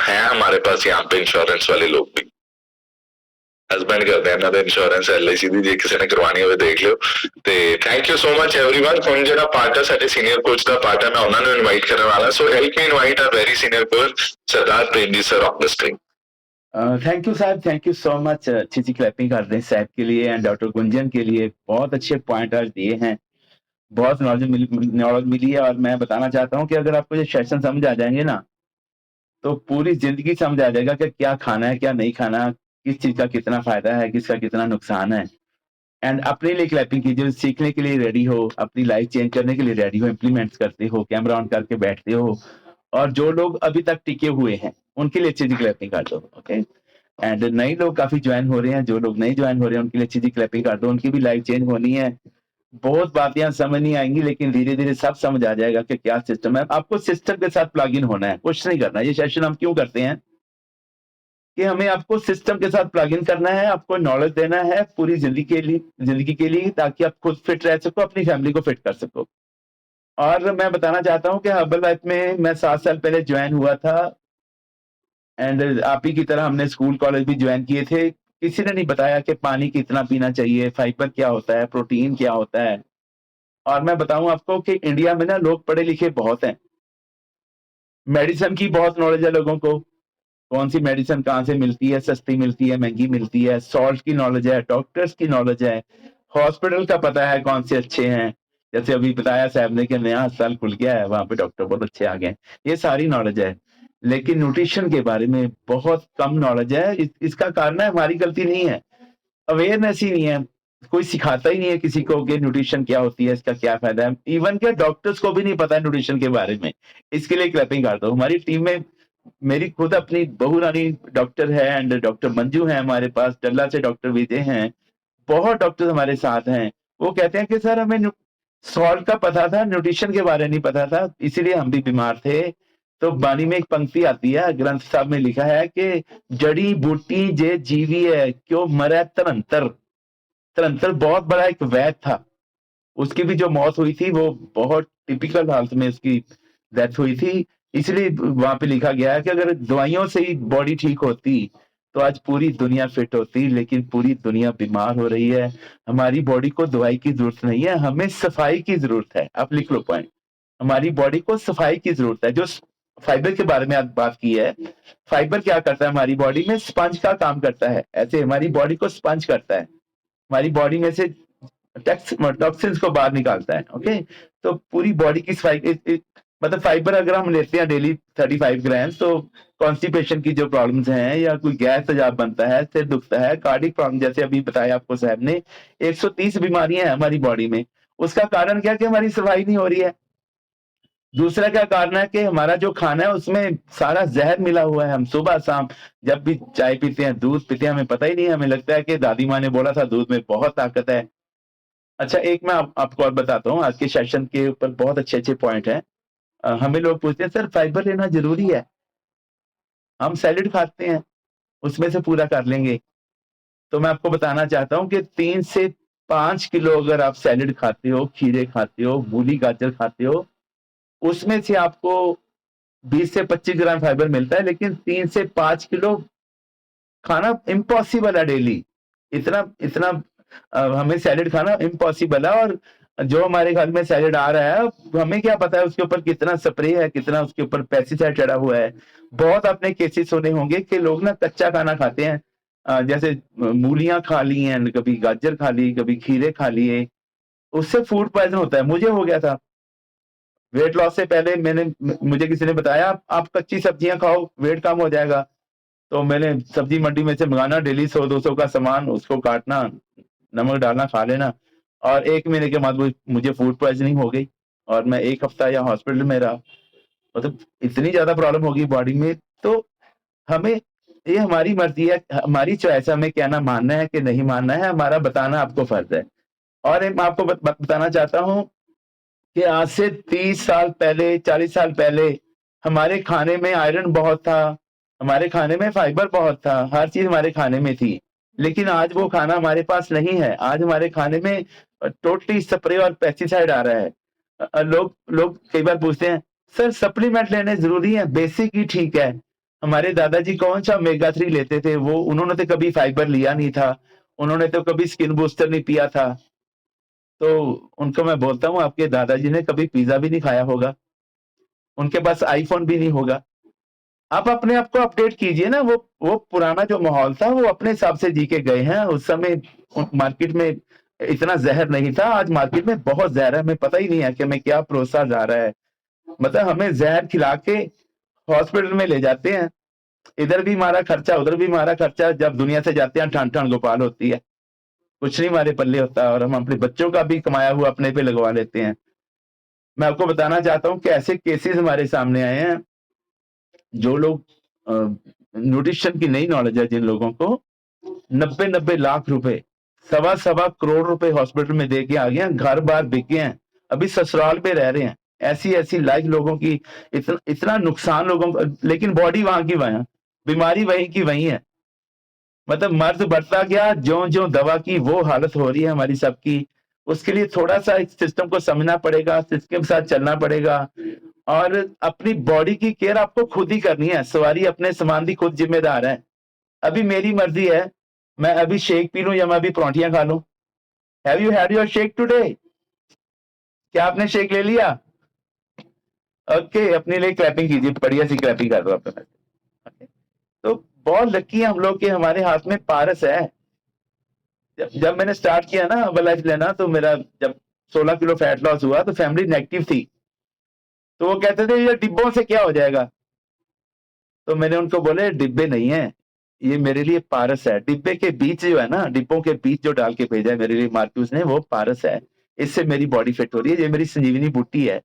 है हमारे पास यहाँ पे इंश्योरेंस वाले लोग भी, हस्बैंड करते हैं ना तो इंश्योरेंस LIC ਦੀ ਜੇ ਕਿਸੇ ਨੇ ਕਰਵਾਣੀ ਹੋਵੇ ਦੇਖ ਲਿਓ। ਤੇ thank you so much everyone. ਹੁਣ ਜਿਹੜਾ ਪਾਰਟ ਹੈ ਸਾਡੇ ਸੀਨੀਅਰ ਕੋਚ ਦਾ ਪਾਰਟ ਹੈ, ਮੈਂ ਉਹਨਾਂ ਨੂੰ ਇਨਵਾਈਟ ਕਰਨ ਵਾਲਾ। So help me invite our very senior coach Sardar Prem ji sir on the screen. Thank you साहब, थैंक यू सो मच। अच्छी सी क्लैपिंग कर दें साहब के लिए एंड डॉक्टर गुंजन के लिए। बहुत अच्छे पॉइंट आज दिए हैं, बहुत नॉलेज मिली है। और मैं बताना चाहता हूँ कि अगर आपको ये सेशन समझ आ जाएंगे ना, तो पूरी जिंदगी समझ आ जाएगा कि क्या खाना है, क्या नहीं खाना, किस चीज का कितना फायदा है, किसका कितना नुकसान है। एंड अपने लिए क्लैपिंग कीजिए, सीखने के लिए रेडी हो, अपनी लाइफ चेंज करने के लिए रेडी हो, इम्प्लीमेंट्स करते हो, कैमरा ऑन करके बैठते हो। और जो लोग अभी तक टिके हुए हैं उनके लिए अच्छी सी क्लैपिंग कर दो, ओके। एंड नए लोग काफी ज्वाइन हो रहे हैं, जो लोग नहीं ज्वाइन हो रहे हैं उनके लिए अच्छी सी क्लैपिंग कर दो, उनकी भी लाइफ चेंज होनी है। बहुत बातें समझ नहीं आएंगी, लेकिन धीरे धीरे सब समझ आ जाएगा कि क्या सिस्टम है। आपको सिस्टम के साथ प्लग इन होना है, कुछ नहीं करना। ये सेशन हम क्यों करते हैं कि हमें आपको सिस्टम के साथ प्लग इन करना है, आपको नॉलेज देना है पूरी जिंदगी के लिए, ताकि आप खुद फिट रह सको, अपनी फैमिली को फिट कर सको। और मैं बताना चाहता हूं कि हर्बल लाइफ में मैं 7 साल पहले ज्वाइन हुआ था, एंड आप ही की तरह हमने स्कूल कॉलेज भी ज्वाइन किए थे। किसी ने नहीं बताया कि पानी कितना पीना चाहिए, फाइबर क्या होता है, प्रोटीन क्या होता है। और मैं बताऊं आपको कि इंडिया में ना लोग पढ़े लिखे बहुत हैं, मेडिसिन की बहुत नॉलेज है लोगों को, कौन सी मेडिसिन कहाँ से मिलती है, सस्ती मिलती है, महंगी मिलती है, सॉल्ट की नॉलेज है, डॉक्टर्स की नॉलेज है, हॉस्पिटल का पता है कौन से अच्छे हैं, जैसे अभी बताया साहब ने कि नया अस्पताल खुल गया है, वहां पे डॉक्टर बहुत अच्छे आ गए हैं, ये सारी नॉलेज है। लेकिन न्यूट्रिशन के बारे में बहुत कम नॉलेज है। इसका कारण है हमारी गलती नहीं है, अवेयरनेस ही नहीं है, कोई सिखाता ही नहीं है किसी को कि न्यूट्रिशन क्या होती है, इसका क्या फायदा है। इवन के डॉक्टर्स को भी नहीं पता है न्यूट्रिशन के बारे में। इसके लिए क्लैपिंग करता हूँ। हमारी टीम में मेरी खुद अपनी बहू रानी डॉक्टर है एंड डॉक्टर मंजू है हमारे पास, डल्ला से डॉक्टर विजय हैं, बहुत डॉक्टर हमारे साथ हैं। वो कहते हैं कि सर हमें सॉल्ट का पता था, न्यूट्रिशन के बारे में नहीं पता था, इसीलिए हम भी बीमार थे। तो बानी में एक पंक्ति आती है, ग्रंथ साहब में लिखा है कि जड़ी बूटी जे जीवी है क्यों मरे तरंतर। तरंतर बहुत बड़ा एक वैद था, उसकी भी जो मौत हुई थी वो बहुत टिपिकल हालत में उसकी डेथ हुई थी। इसलिए वहां पे लिखा गया है कि अगर दवाइयों से ही बॉडी ठीक होती तो आज पूरी दुनिया फिट होती, लेकिन पूरी दुनिया बीमार हो रही है। हमारी बॉडी को दवाई की जरूरत नहीं है, हमें सफाई की जरूरत है। आप लिख लो पॉइंट, हमारी बॉडी को सफाई की जरूरत है। जो फाइबर के बारे में आप बात की है, फाइबर क्या करता है हमारी बॉडी में, स्पंज का काम करता है, ऐसे हमारी बॉडी को स्पंज करता है, हमारी बॉडी में से टॉक्सिन्स को बाहर निकालता है। ओके, तो पूरी बॉडी की सफाई, मतलब फाइबर अगर हम लेते हैं डेली 35 ग्राम, तो कॉन्स्टिपेशन की जो प्रॉब्लम्स हैं या कोई गैस तेजाब बनता है, सिर दुखता है, कार्डिक प्रॉब्लम जैसे अभी बताया आपको साहब ने, 130 बीमारियां हैं हमारी बॉडी में। उसका कारण क्या कि हमारी सफाई नहीं हो रही है। दूसरा क्या कारण है कि हमारा जो खाना है उसमें सारा जहर मिला हुआ है। हम सुबह शाम जब भी चाय पीते हैं, दूध पीते हैं, हमें पता ही नहीं है, हमें लगता है कि दादी माँ ने बोला था दूध में बहुत ताकत है। अच्छा, एक मैं आपको और बताता हूँ, आज के सेशन के ऊपर बहुत अच्छे अच्छे पॉइंट हैं। हमें लोग पूछते हैं सर फाइबर लेना जरूरी है, हम सैलेड खाते हैं उसमें से पूरा कर लेंगे। तो मैं आपको बताना चाहता हूँ कि 3 से 5 किलो अगर आप सैलेड खाते हो, खीरे खाते हो, मूली गाजर खाते हो, उसमें से आपको 20 से 25 ग्राम फाइबर मिलता है। लेकिन 3 से 5 किलो खाना इम्पॉसिबल है डेली, इतना इतना हमें सैलेड खाना इम्पॉसिबल है। और जो हमारे घर में सैलेड आ रहा है, हमें क्या पता है उसके ऊपर कितना स्प्रे है, कितना उसके ऊपर पेस्टिसाइड चढ़ा हुआ है। बहुत आपने केसेस सुने होंगे कि लोग ना कच्चा खाना खाते हैं, जैसे मूलियां खा ली हैं, कभी गाजर खा ली, कभी खीरे खा लिए, उससे फूड पॉइजन होता है। मुझे हो गया था वेट लॉस से पहले, मुझे किसी ने बताया आप कच्ची सब्जियां खाओ वेट कम हो जाएगा। तो मैंने सब्जी मंडी में से मंगाना डेली 100-200 का सामान, उसको काटना, नमक डालना, खा लेना, और 1 महीने के बाद मुझे फूड पॉइजनिंग हो गई और मैं 1 हफ्ता या हॉस्पिटल में रहा। मतलब इतनी ज्यादा प्रॉब्लम हो गई बॉडी में। तो हमें, ये हमारी मर्जी है, हमारी चॉइस है, हमें कहना मानना है कि नहीं मानना है, हमारा बताना आपको फर्ज है। और मैं आपको बताना चाहता हूँ कि आज से 30 साल पहले, 40 साल पहले हमारे खाने में आयरन बहुत था, हमारे खाने में फाइबर बहुत था, हर चीज हमारे खाने में थी। लेकिन आज वो खाना हमारे पास नहीं है। आज हमारे खाने में टोटली स्प्रे और पेस्टिसाइड आ रहा है। लोग कई बार पूछते हैं सर सप्लीमेंट लेने जरूरी है? बेसिक ही ठीक है। हमारे दादाजी कौन सा ओमेगा 3 लेते थे, वो उन्होंने तो कभी फाइबर लिया नहीं था, उन्होंने तो कभी स्किन बूस्टर नहीं पिया था। तो उनको मैं बोलता हूँ आपके दादाजी ने कभी पिज्जा भी नहीं खाया होगा, उनके पास आईफोन भी नहीं होगा। आप अपने आप को अपडेट कीजिए ना। वो पुराना जो माहौल था वो अपने हिसाब से जी के गए हैं। उस समय मार्केट में इतना जहर नहीं था, आज मार्केट में बहुत जहर है, हमें पता ही नहीं है कि हमें क्या परोसा जा रहा है। मतलब हमें जहर खिला के हॉस्पिटल में ले जाते हैं, इधर भी हमारा खर्चा, उधर भी हमारा खर्चा। जब दुनिया से जाते हैं ठंड ठंड गोपाल होती है, कुछ नहीं हमारे पल्ले होता, और हम अपने बच्चों का भी कमाया हुआ अपने पे लगवा लेते हैं। मैं आपको बताना चाहता हूँ कि ऐसे केसेस हमारे सामने आए हैं। जो लोग न्यूट्रिशन की नई नॉलेज है जिन लोगों को, 90-90 लाख रुपए, 1.25 करोड़ रुपए हॉस्पिटल में दे के आ गए हैं, घर बार बिक गए हैं, अभी ससुराल में रह रहे हैं। ऐसी लाइफ लोगों की, इतना नुकसान लोगों को, लेकिन बॉडी वहां की वहां, बीमारी वहीं की वहीं है। मतलब मर्ज बढ़ता गया, जो जो दवा की वो हालत हो रही है हमारी सबकी। उसके लिए थोड़ा सा इस सिस्टम को समझना पड़ेगा, सिस्टम के साथ चलना पड़ेगा, और अपनी बॉडी की केयर आपको खुद ही करनी है। सवारी अपने सामान की खुद जिम्मेदार है। अभी मेरी मर्जी है, मैं अभी शेक पी लूं या मैं अभी परांठियां खा लूं। Have you had your shake today? क्या आपने शेक ले लिया? ओके, अपने लिए क्लैपिंग कीजिए, बढ़िया सी क्लैपिंग कर दो अपने। Okay? तो बहुत लकी है हम लोग के हमारे हाथ में पारस है। जब मैंने स्टार्ट किया ना हर्बल लाइफ लेना, तो मेरा जब 16 किलो फैट लॉस हुआ तो फैमिली नेगेटिव थी, तो वो कहते थे ये डिब्बों से क्या हो जाएगा। तो मैंने उनको बोले डिब्बे नहीं है, ये मेरे लिए पारस है। डिब्बे के बीच जो है ना, डिब्बों के बीच जो डाल के भेजा है मेरे लिए मार्क्यूस ने, वो पारस है। इससे मेरी बॉडी फिट हो रही है, ये मेरी संजीवनी बूटी है।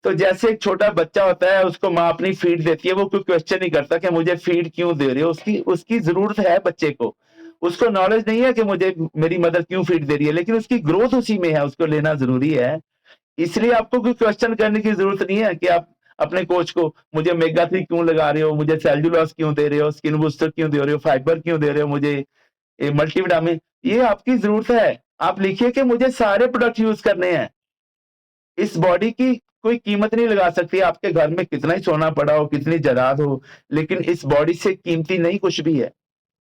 तो जैसे एक छोटा बच्चा होता है, उसको माँ अपनी फीड देती है, वो कोई क्वेश्चन नहीं करता कि मुझे फीड क्यों दे रही हो, उसकी जरूरत है बच्चे को, उसको नॉलेज नहीं है कि मुझे मेरी मदर क्यों फीड दे रही है, लेकिन उसकी ग्रोथ उसी में है, उसको लेना जरूरी है। इसलिए आपको कोई क्वेश्चन करने की जरूरत नहीं है कि आप अपने कोच को मुझे ओमेगा 3 क्यों लगा रहे हो, मुझे सेल्यूलोज क्यों दे रहे हो, स्किन बूस्टर क्यों दे रहे हो, फाइबर क्यों दे रहे हो, मुझे मल्टीविटामिन। ये आपकी जरूरत है। आप लिखिए कि मुझे सारे प्रोडक्ट यूज करने हैं। इस बॉडी की कोई कीमत नहीं लगा सकती, आपके घर में कितना ही सोना पड़ा हो, कितनी जायदाद हो, लेकिन इस बॉडी से कीमती नहीं कुछ भी है।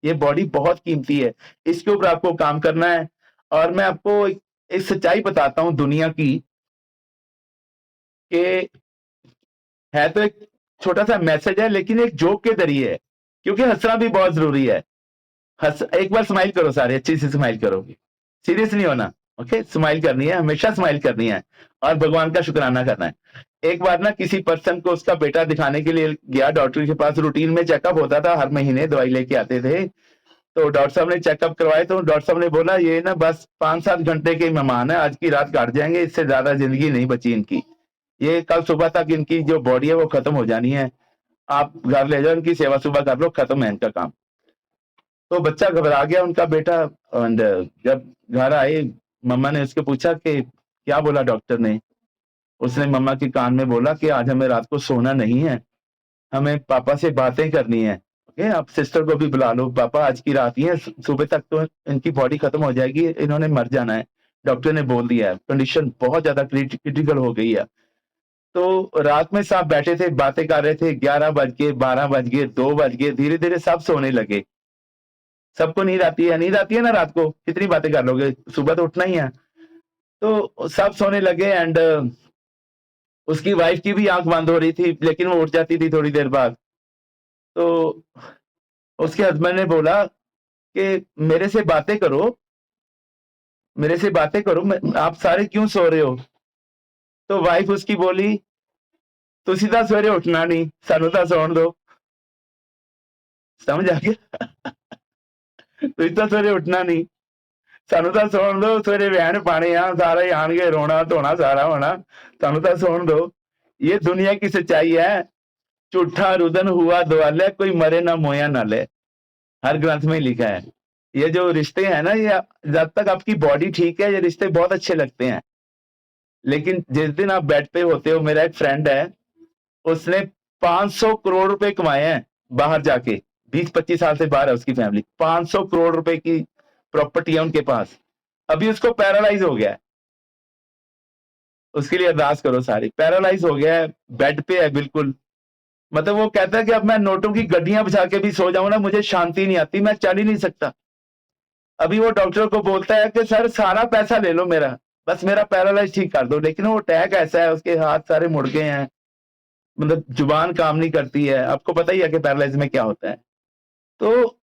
ये बॉडी बहुत कीमती है, इसके ऊपर आपको काम करना है। और मैं आपको एक सच्चाई बताता हूं दुनिया की, कि है तो एक छोटा सा मैसेज है, लेकिन एक जोक के जरिए है, क्योंकि हंसना भी बहुत जरूरी है। एक बार स्माइल करो सारे, अच्छी से स्माइल करो, सीरियस नहीं होना। ओके, स्माइल करनी है, हमेशा स्माइल करनी है और भगवान का शुक्राना करना है। एक बार ना किसी पर्सन को उसका बेटा दिखाने के लिए गया डॉक्टर के पास, रूटीन में चेकअप होता था, हर महीने दवाई लेके आते थे। तो डॉक्टर साहब ने चेकअप करवाए, तो डॉक्टर साहब ने बोला ये ना बस 5-7 घंटे के मेहमान है, आज की रात काट जाएंगे, इससे ज्यादा जिंदगी नहीं बची इनकी, ये कल सुबह तक इनकी जो बॉडी है वो खत्म हो जानी है, आप घर ले जाओ, इनकी सेवा सुबह कर लो, खत्म है इनका काम। तो बच्चा घबरा गया उनका बेटा, और जब घर आए मम्मा ने उसके पूछा कि क्या बोला डॉक्टर ने। उसने मम्मा के कान में बोला कि आज हमें रात को सोना नहीं है, हमें पापा से बातें करनी है। ओके, आप सिस्टर को भी बुला लो, पापा आज की रात ही है, सुबह तक तो इनकी बॉडी खत्म हो जाएगी, इन्होंने मर जाना है, डॉक्टर ने बोल दिया है, कंडीशन बहुत ज्यादा क्रिटिकल हो गई है। तो रात में सब बैठे थे, बातें कर रहे थे, 11 बज गए, 12 बज गए, 2 बज गए, धीरे धीरे सब सोने लगे। सबको नींद आती है ना रात को, कितनी बातें कर लोगे, सुबह तो उठना ही है। तो सब सोने लगे, एंड उसकी वाइफ की भी आंख बंद हो रही थी, लेकिन वो उठ जाती थी थोड़ी देर बाद। तो उसके हस्बैंड ने बोला कि मेरे से बातें करो, मेरे से बातें करो, आप सारे क्यों सो रहे हो। तो वाइफ उसकी बोली तुसी तो सवेरे उठना नहीं, सानू तो सोन दो। समझ आ गया? तुसी तो सवेरे उठना नहीं, सानू तो सोन दो, सवेरे वहन पाने आ, सारे आएंगे, रोना धोना सारा होना, सानू तो सोन दो। ये दुनिया की सच्चाई है। झूठा रुदन हुआ दुआले, कोई मरे ना मोया ना ले, हर ग्रंथ में लिखा है। ये जो रिश्ते हैं ना, ये जब तक आपकी बॉडी ठीक है ये रिश्ते बहुत अच्छे लगते हैं, लेकिन जिस दिन आप बेड पे होते हो, मेरा एक फ्रेंड है, उसने 500 करोड़ रुपए कमाए हैं बाहर जाके, 20-25 साल से बाहर है उसकी फैमिली, 500 करोड़ रुपए की प्रॉपर्टी है उनके पास, अभी उसको पैरालाइज हो गया है। उसके लिए अरदास करो सारी, पैरालाइज हो गया है, बेड पे है बिल्कुल। मतलब वो कहता है कि अब मैं नोटों की गड्डियां बिछा के भी सो जाऊं ना, मुझे शांति नहीं आती, मैं चल ही नहीं सकता। अभी वो डॉक्टर को बोलता है कि सर सारा पैसा ले लो मेरा, बस मेरा पैरालाइज ठीक कर दो, लेकिन वो अटैक ऐसा है, उसके हाथ सारे मुड़ गए हैं, मतलब जुबान काम नहीं करती है। आपको पता ही है कि पैरालाइज में क्या होता है। तो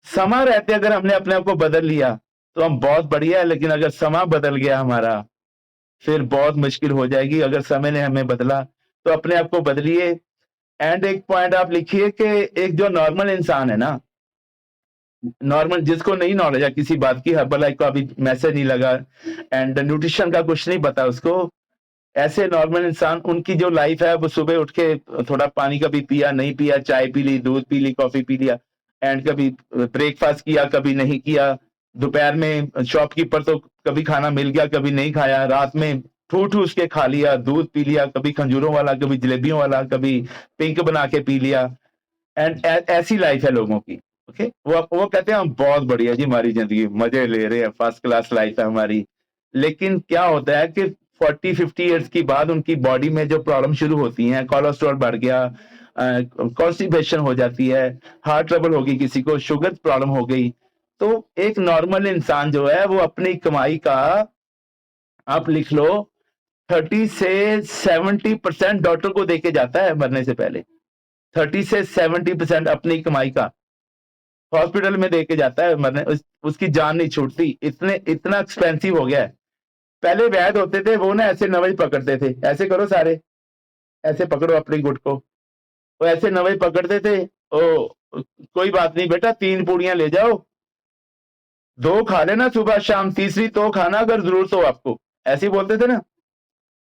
समा रहते अगर हमने अपने आप को बदल लिया तो हम बहुत बढ़िया है, लेकिन अगर समा बदल गया हमारा फिर बहुत मुश्किल हो जाएगी। अगर समय ने हमें बदला तो अपने आप को बदलिए। एंड एक पॉइंट आप लिखिए कि एक जो नॉर्मल इंसान है ना, नॉर्मल जिसको नहीं नॉलेज है किसी बात की, हर्बल लाइफ को अभी मैसेज नहीं लगा एंड न्यूट्रिशन का कुछ नहीं पता उसको, ऐसे नॉर्मल इंसान उनकी जो लाइफ है वो सुबह उठ के थोड़ा पानी कभी पिया नहीं पिया, चाय पी ली, दूध पी ली, कॉफी पी लिया, एंड कभी ब्रेकफास्ट किया कभी नहीं किया, दोपहर में शॉपकीपर तो कभी खाना मिल गया कभी नहीं खाया, रात में ठूठ उसके खा लिया, दूध पी लिया, कभी खंजूरों वाला, कभी जलेबियों वाला, कभी पिंक बना के पी लिया। एंड ऐसी लाइफ है लोगों की। ओके, वो कहते हैं हम बहुत बढ़िया जी, हमारी जिंदगी मजे ले रहे हैं, फर्स्ट क्लास लाइफ है हमारी। लेकिन क्या होता है कि 40-50 ईयर्स की बाद उनकी बॉडी में जो प्रॉब्लम शुरू होती हैं, कोलेस्ट्रॉल बढ़ गया, कॉन्स्टिपेशन हो जाती है, हार्ट ट्रबल होगी, किसी को शुगर प्रॉब्लम हो गई। तो एक नॉर्मल इंसान जो है वो अपनी कमाई का, आप लिख लो, 30 से 70% डॉक्टर को देके जाता है मरने से पहले। 30 से 70% अपनी कमाई का हॉस्पिटल में देके जाता है मरने, उसकी जान नहीं छूटती, इतना एक्सपेंसिव हो गया है। पहले वैद होते थे, वो ना ऐसे नवई पकड़ते थे, ऐसे करो सारे, ऐसे पकड़ो अपनी गुट को, वो ऐसे नवई पकड़ते थे। ओ कोई बात नहीं बेटा, 3 पूड़ियां ले जाओ, 2 खा लेना सुबह शाम, तीसरी तो खाना अगर जरूरत हो आपको, ऐसे ही बोलते थे ना।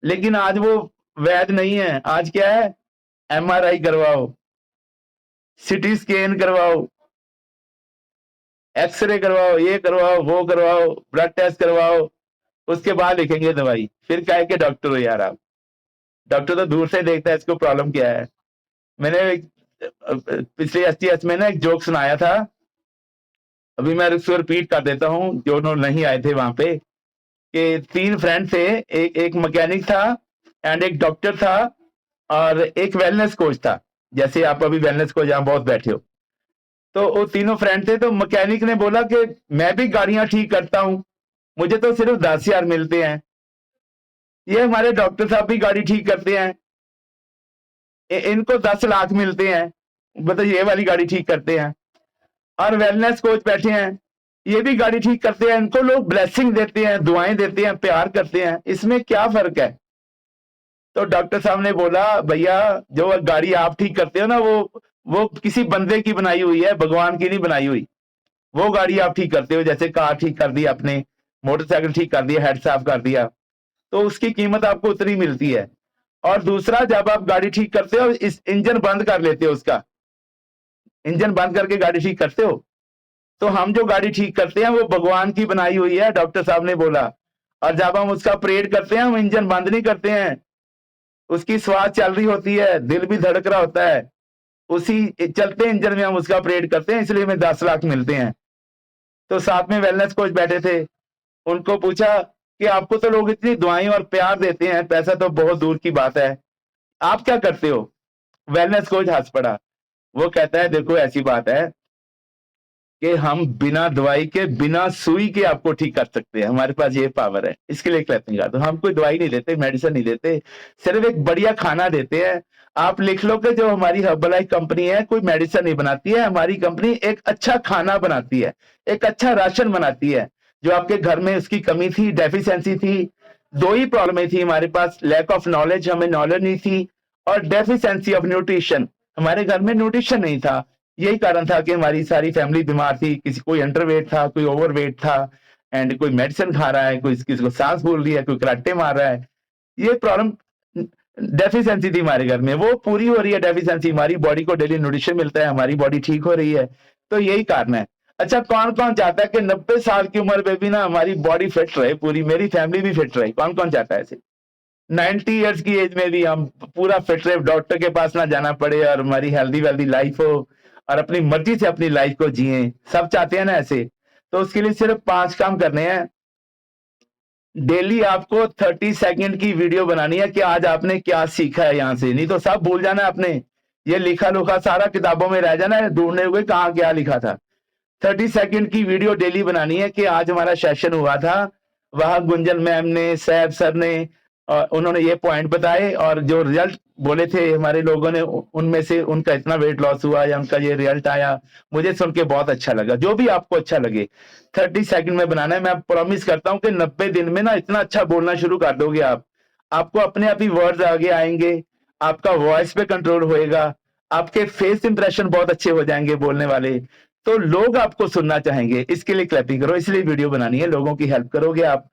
लेकिन आज वो वैद नहीं है, आज क्या है, MRI करवाओ, सिटी स्कैन करवाओ, एक्सरे करवाओ, ये करवाओ, वो करवाओ, ब्लड टेस्ट करवाओ, उसके बाद लिखेंगे दवाई। फिर क्या है कि डॉक्टर हो यार आप, डॉक्टर तो दूर से देखता है इसको प्रॉब्लम क्या है। मैंने पिछले STS में ना एक जोक सुनाया था, अभी मैं उसको रिपीट कर देता हूँ जो नहीं आए थे वहां पे, कि 3 फ्रेंड थे, एक मैकेनिक था एंड एक डॉक्टर था और एक वेलनेस कोच था। जैसे आप अभी वेलनेस कोच यहाँ बहुत बैठे हो, तो वो तीनों फ्रेंड थे। तो मैकेनिक ने बोला कि मैं भी गाड़ियां ठीक करता हूं, मुझे तो सिर्फ 10,000 मिलते हैं। ये हमारे डॉक्टर साहब भी गाड़ी ठीक करते हैं, इनको 10 लाख मिलते हैं, मतलब ये वाली गाड़ी ठीक करते हैं। और वेलनेस कोच बैठे हैं, ये भी गाड़ी ठीक करते हैं, इनको लोग ब्लेसिंग देते हैं, दुआएं देते हैं, प्यार करते हैं, इसमें क्या फर्क है। तो डॉक्टर साहब ने बोला भैया जो गाड़ी आप ठीक करते हो ना, वो किसी बंदे की बनाई हुई है, भगवान की नहीं बनाई हुई। वो गाड़ी आप ठीक करते हो, जैसे कार ठीक कर दी आपने, मोटरसाइकिल ठीक कर दिया, हेड साफ कर दिया, तो उसकी कीमत आपको उतनी मिलती है। और दूसरा, जब आप गाड़ी ठीक करते हो, इस इंजन बंद कर लेते हो, उसका इंजन बंद करके गाड़ी ठीक करते हो, तो हम जो गाड़ी ठीक करते हैं वो भगवान की बनाई हुई है, डॉक्टर साहब ने बोला। और जब हम उसका परेड करते हैं, हम इंजन बंद नहीं करते हैं, उसकी श्वास चल रही होती है, दिल भी धड़क रहा होता है, उसी चलते इंजन में हम उसका परेड करते हैं, इसलिए हमें 10 लाख मिलते हैं। तो साथ में वेलनेस कोच बैठे थे, उनको पूछा कि आपको तो लोग इतनी दुआएं और प्यार देते हैं, पैसा तो बहुत दूर की बात है, आप क्या करते हो। वेलनेस कोच हंस पड़ा, वो कहता है देखो ऐसी बात है कि हम बिना दवाई के, बिना सुई के आपको ठीक कर सकते हैं, हमारे पास ये पावर है, इसके लिए क्लैपिंग कर दो। हम कोई दवाई नहीं देते, मेडिसिन नहीं देते, सिर्फ एक बढ़िया खाना देते हैं। आप लिख लो कि जो हमारी हर्बलाइफ कंपनी है कोई मेडिसिन नहीं बनाती है, हमारी कंपनी एक अच्छा खाना बनाती है, एक अच्छा राशन बनाती है। जो आपके घर में उसकी कमी थी, डेफिशिएंसी थी, 2 ही प्रॉब्लम थी हमारे पास, लैक ऑफ नॉलेज, हमें नॉलेज नहीं थी, और डेफिशिएंसी ऑफ न्यूट्रिशन, हमारे घर में न्यूट्रिशन नहीं था। यही कारण था कि हमारी सारी फैमिली बीमार थी, किसी कोई अंडरवेट था, कोई ओवरवेट था, एंड कोई मेडिसिन खा रहा है, कोई किसी को सांस फूल रही है, कोई कराटे मार रहा है। ये प्रॉब्लम डेफिशिएंसी थी हमारे घर में, वो पूरी हो रही है डेफिशिएंसी, हमारी बॉडी को डेली न्यूट्रिशन मिलता है, हमारी बॉडी ठीक हो रही है, तो यही कारण है। अच्छा, कौन कौन चाहता है कि 90 साल की उम्र में भी ना हमारी बॉडी फिट रहे, पूरी मेरी फैमिली भी फिट रहे, कौन कौन चाहता है ऐसे। 90 इयर्स की एज में भी हम पूरा फिट रहे, डॉक्टर के पास ना जाना पड़े, और हमारी हेल्दी वेल्दी लाइफ हो, और अपनी मर्जी से अपनी लाइफ को जिए, सब चाहते हैं ना ऐसे। तो उसके लिए सिर्फ 5 काम करने हैं। डेली आपको 30 सेकंड की वीडियो बनानी है कि आज आपने क्या सीखा है यहाँ से, नहीं तो सब भूल जाना है आपने, ये लिखा लुखा सारा किताबों में रह जाना है, ढूंढने हुए कहाँ क्या लिखा था। 30 सेकंड की वीडियो डेली बनानी है कि आज हमारा सेशन हुआ था, वहां गुंजन मैम ने, सैब सर ने, और उन्होंने ये पॉइंट बताए, और जो रिजल्ट बोले थे हमारे लोगों ने, उनमें से उनका इतना वेट लॉस हुआ या उनका ये रिजल्ट आया, मुझे सुन के बहुत अच्छा लगा। जो भी आपको अच्छा लगे 30 सेकंड में बनाना है। मैं प्रॉमिस करता हूं कि 90 दिन में ना इतना अच्छा बोलना शुरू कर दोगे आप, आपको अपने आप ही वर्ड्स आगे आएंगे, आपका वॉइस पे कंट्रोल होएगा, आपके फेस इंप्रेशन बहुत अच्छे हो जाएंगे बोलने वाले, तो लोग आपको सुनना चाहेंगे। इसके लिए क्लैपिंग करो, इसलिए वीडियो बनानी है, लोगों की हेल्प करोगे आप।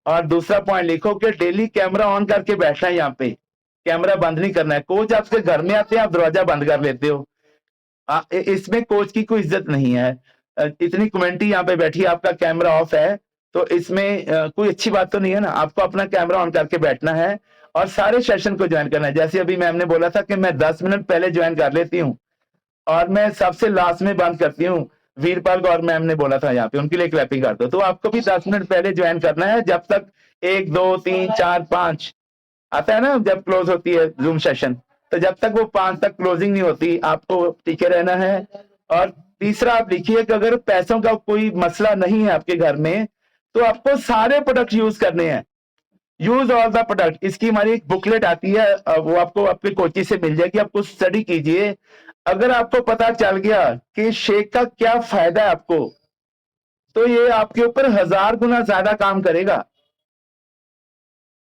और दूसरा पॉइंट लिखो कि डेली कैमरा ऑन करके बैठना है, यहाँ पे कैमरा बंद नहीं करना है। कोच आपके घर में आते हैं, आप दरवाजा बंद कर लेते हो, इसमें कोच की कोई इज्जत नहीं है। इतनी कमेंटी यहाँ पे बैठी है, आपका कैमरा ऑफ है, तो इसमें कोई अच्छी बात तो नहीं है ना। आपको अपना कैमरा ऑन करके बैठना है और सारे सेशन को ज्वाइन करना है। जैसे अभी मैम ने बोला था कि मैं 10 मिनट पहले ज्वाइन कर लेती हूँ और मैं सबसे लास्ट में बंद करती हूँ, वीरपाल गौर मैम ने बोला था यहाँ पे, उनके लिए क्लैपिंग कर दो। तो आपको भी 10 मिनट पहले ज्वाइन करना है, जब तक 1 2 3 4 5 आता है ना, जब क्लोज होती है जूम सेशन, तो जब तक वो 5 तक क्लोजिंग नहीं होती आपको टिके रहना है। और तीसरा आप लिखिए कि अगर पैसों का कोई मसला नहीं है आपके घर में, तो आपको सारे प्रोडक्ट यूज करने हैं। Use all the product. इसकी हमारी एक बुकलेट आती है, वो आपको आपके कोचिंग से मिल जाएगी, आपको स्टडी कीजिए। अगर आपको पता चल गया कि शेक का क्या फायदा है आपको, तो ये आपके ऊपर 1000 गुना ज्यादा काम करेगा,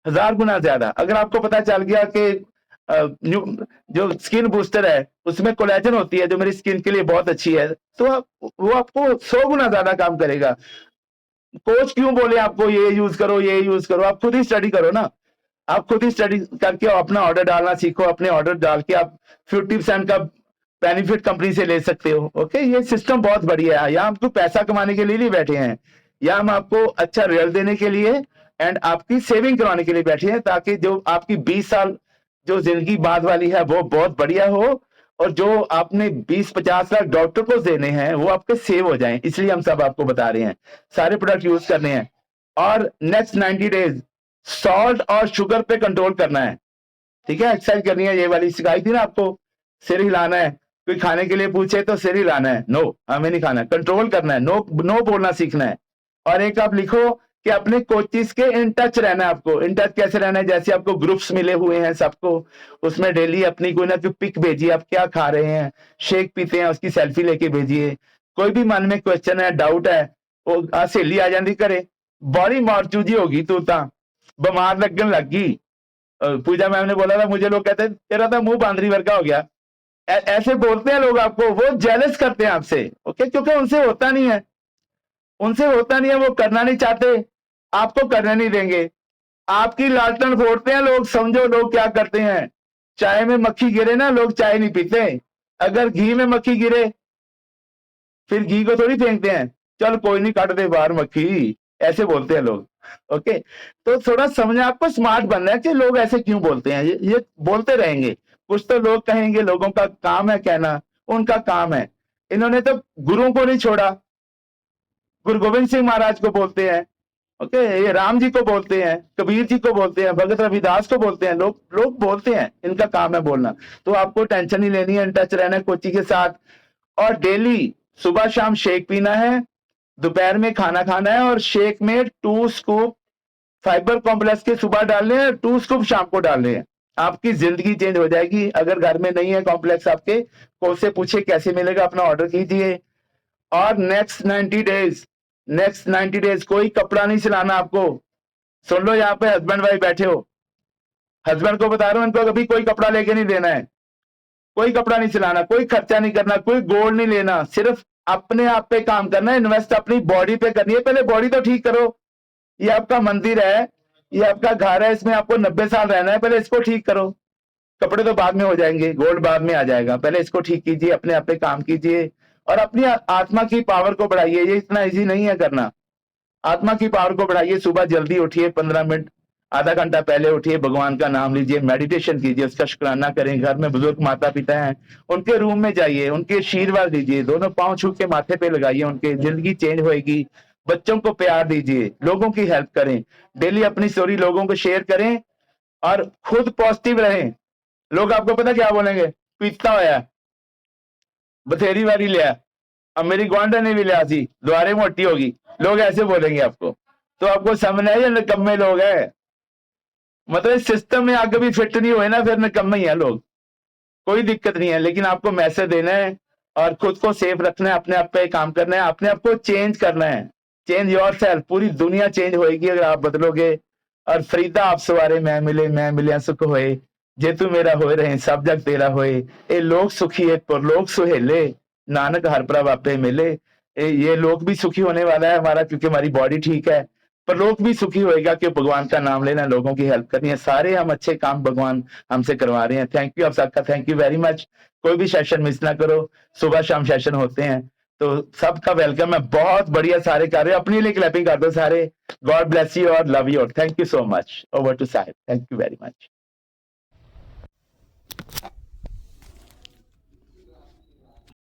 1000 गुना ज्यादा। अगर आपको पता चल गया कि जो स्किन बूस्टर है उसमें कोलेजन होती है जो मेरी स्किन के लिए बहुत अच्छी है, तो वो आपको 100 गुना ज्यादा काम करेगा। कोच क्यों बोले आपको ये यूज करो ये यूज करो, आप खुद ही स्टडी करो ना। आप खुद ही स्टडी करके अपना ऑर्डर डालना सीखो, अपने ऑर्डर डाल के आप 50% का बेनिफिट कंपनी से ले सकते हो। ओके, ये सिस्टम बहुत बढ़िया है। यहाँ आपको पैसा कमाने के लिए नहीं बैठे हैं, यहाँ हम आपको अच्छा रिजल्ट देने के लिए एंड आपकी सेविंग करवाने के लिए बैठे हैं, ताकि जो आपकी 20 साल जो जिंदगी बाद वाली है वो बहुत बढ़िया हो, और जो आपने 20-50 लाख डॉक्टर को देने हैं वो आपके सेव हो जाएं। इसलिए हम सब आपको बता रहे हैं, सारे प्रोडक्ट यूज करने हैं। और नेक्स्ट 90 डेज सॉल्ट और शुगर पे कंट्रोल करना है, ठीक है। एक्सरसाइज करनी है, ये वाली सिखाई थी ना आपको, सिर हिलाना है, कोई खाने के लिए पूछे तो सिर हिलाना है, नो हमें नहीं खाना, कंट्रोल करना है, नो नो बोलना सीखना है। और एक आप लिखो कि अपने कोचिस के इन टच रहना है। आपको इन टच कैसे रहना है, जैसे आपको ग्रुप्स मिले हुए हैं सबको, उसमें डेली अपनी कोई ना कोई पिक भेजिए, आप क्या खा रहे हैं, शेक पीते हैं उसकी सेल्फी लेके भेजिए। कोई भी मन में क्वेश्चन है, डाउट है, वो सहेली आ जाती करे, बड़ी मारचूजी होगी तू ता बीमार लगन लग गई। पूजा मैम ने बोला था, मुझे लोग कहते तेरा तो मुंह बांदरी वर्गा हो गया, ऐसे बोलते हैं लोग आपको, वो जेलस करते हैं आपसे। ओके, क्योंकि उनसे होता नहीं है, उनसे होता नहीं है, वो करना नहीं चाहते, आपको करने नहीं देंगे। आपकी लालटन फोड़ते हैं लोग। समझो लोग क्या करते हैं, चाय में मक्खी गिरे ना, लोग चाय नहीं पीते। अगर घी में मक्खी गिरे फिर घी को थोड़ी फेंकते हैं, चल कोई नहीं काट दे बाहर मक्खी, ऐसे बोलते हैं लोग। ओके, तो थोड़ा समझना, आपको स्मार्ट बनना है कि लोग ऐसे क्यों बोलते हैं। ये बोलते रहेंगे, कुछ तो लोग कहेंगे, लोगों का काम है कहना, उनका काम है। इन्होंने तो गुरुओं को नहीं छोड़ा, गुरु गोविंद सिंह महाराज को बोलते हैं, ओके, ये राम जी को बोलते हैं, कबीर जी को बोलते हैं, भगत रविदास को बोलते हैं, लोग बोलते हैं, इनका काम है बोलना। तो आपको टेंशन नहीं लेनी है, इन टच रहना है कोची के साथ। और डेली सुबह शाम शेक पीना है, दोपहर में खाना खाना है, और शेक में 2 स्कूप फाइबर कॉम्प्लेक्स के सुबह डालने हैं, 2 स्कूप शाम को डालने हैं। आपकी जिंदगी चेंज हो जाएगी। अगर घर में नहीं है कॉम्प्लेक्स आपके, कोई से पूछे कैसे मिलेगा, अपना ऑर्डर कीजिए। और नेक्स्ट 90 डेज कोई कपड़ा नहीं सिलाना आपको। सुन लो, यहाँ पे हस्बैंड वाइफ बैठे हो, हस्बैंड को बता रहा हूं, इनको कभी कोई कपड़ा लेके नहीं देना है, कोई कपड़ा नहीं सिलाना, कोई खर्चा नहीं करना, कोई गोल्ड नहीं लेना, सिर्फ अपने आप पे काम करना है, इन्वेस्ट अपनी बॉडी पे करनी है। पहले बॉडी तो ठीक करो। ये आपका मंदिर है, ये आपका घर है, इसमें आपको 90 साल रहना है, पहले इसको ठीक करो। कपड़े तो बाद में हो जाएंगे, गोल्ड बाद में आ जाएगा, पहले इसको ठीक कीजिए, अपने आप पे काम कीजिए और अपनी आत्मा की पावर को बढ़ाइए। ये इतना इजी नहीं है करना। आत्मा की पावर को बढ़ाइए, सुबह जल्दी उठिए, 15 मिनट आधा घंटा पहले उठिए, भगवान का नाम लीजिए, मेडिटेशन कीजिए, उसका शुक्राना करें। घर में बुजुर्ग माता पिता हैं, उनके रूम में जाइए, उनके आशीर्वाद दीजिए, दोनों पांव छू के माथे पे लगाइए, उनके जिंदगी चेंज होएगी। बच्चों को प्यार दीजिए, लोगों की हेल्प करें, डेली अपनी स्टोरी लोगों को शेयर करें और खुद पॉजिटिव रहें। लोग आपको पता क्या बोलेंगे, पीता होया बथेरी वारी लिया, अब मेरी ग्वांडा ने भी लिया सी, द्वारे मोटी होगी, लोग ऐसे बोलेंगे आपको। तो आपको समझना है ये निकम्मे लोग हैं, मतलब सिस्टम में आगे भी फिट नहीं हुए ना, फिर निकम्मे ही है लोग। कोई दिक्कत नहीं है, लेकिन आपको मैसेज देना है और खुद को सेफ रखना है, अपने आप पे काम करना है, अपने आप को चेंज करना है। चेंज योरसेल्फ, पूरी दुनिया चेंज होएगी अगर आप बदलोगे। और फरीदा आप सवारे मैं मिले सुख होए, जे तू मेरा होए रहे सब जग तेरा होए, ए लोग सुखी है परलोक सुहेले, नानक हर प्रभ आपे मिले। ये लोग भी सुखी होने वाला है हमारा, क्योंकि हमारी बॉडी ठीक है, पर लोग भी सुखी होएगा कि भगवान का नाम लेना, लोगों की हेल्प करनी है। सारे हम अच्छे काम भगवान हमसे करवा रहे हैं। थैंक यू आप सबका, थैंक यू वेरी मच। कोई भी सेशन मिस ना करो, सुबह शाम सेशन होते हैं, तो सबका वेलकम है। बहुत बढ़िया सारे कर रहे हो, अपने लिए क्लैपिंग कर दो सारे। गॉड ब्लेस यू और लव यू और thank you so much. Over to Sahib, thank you very much.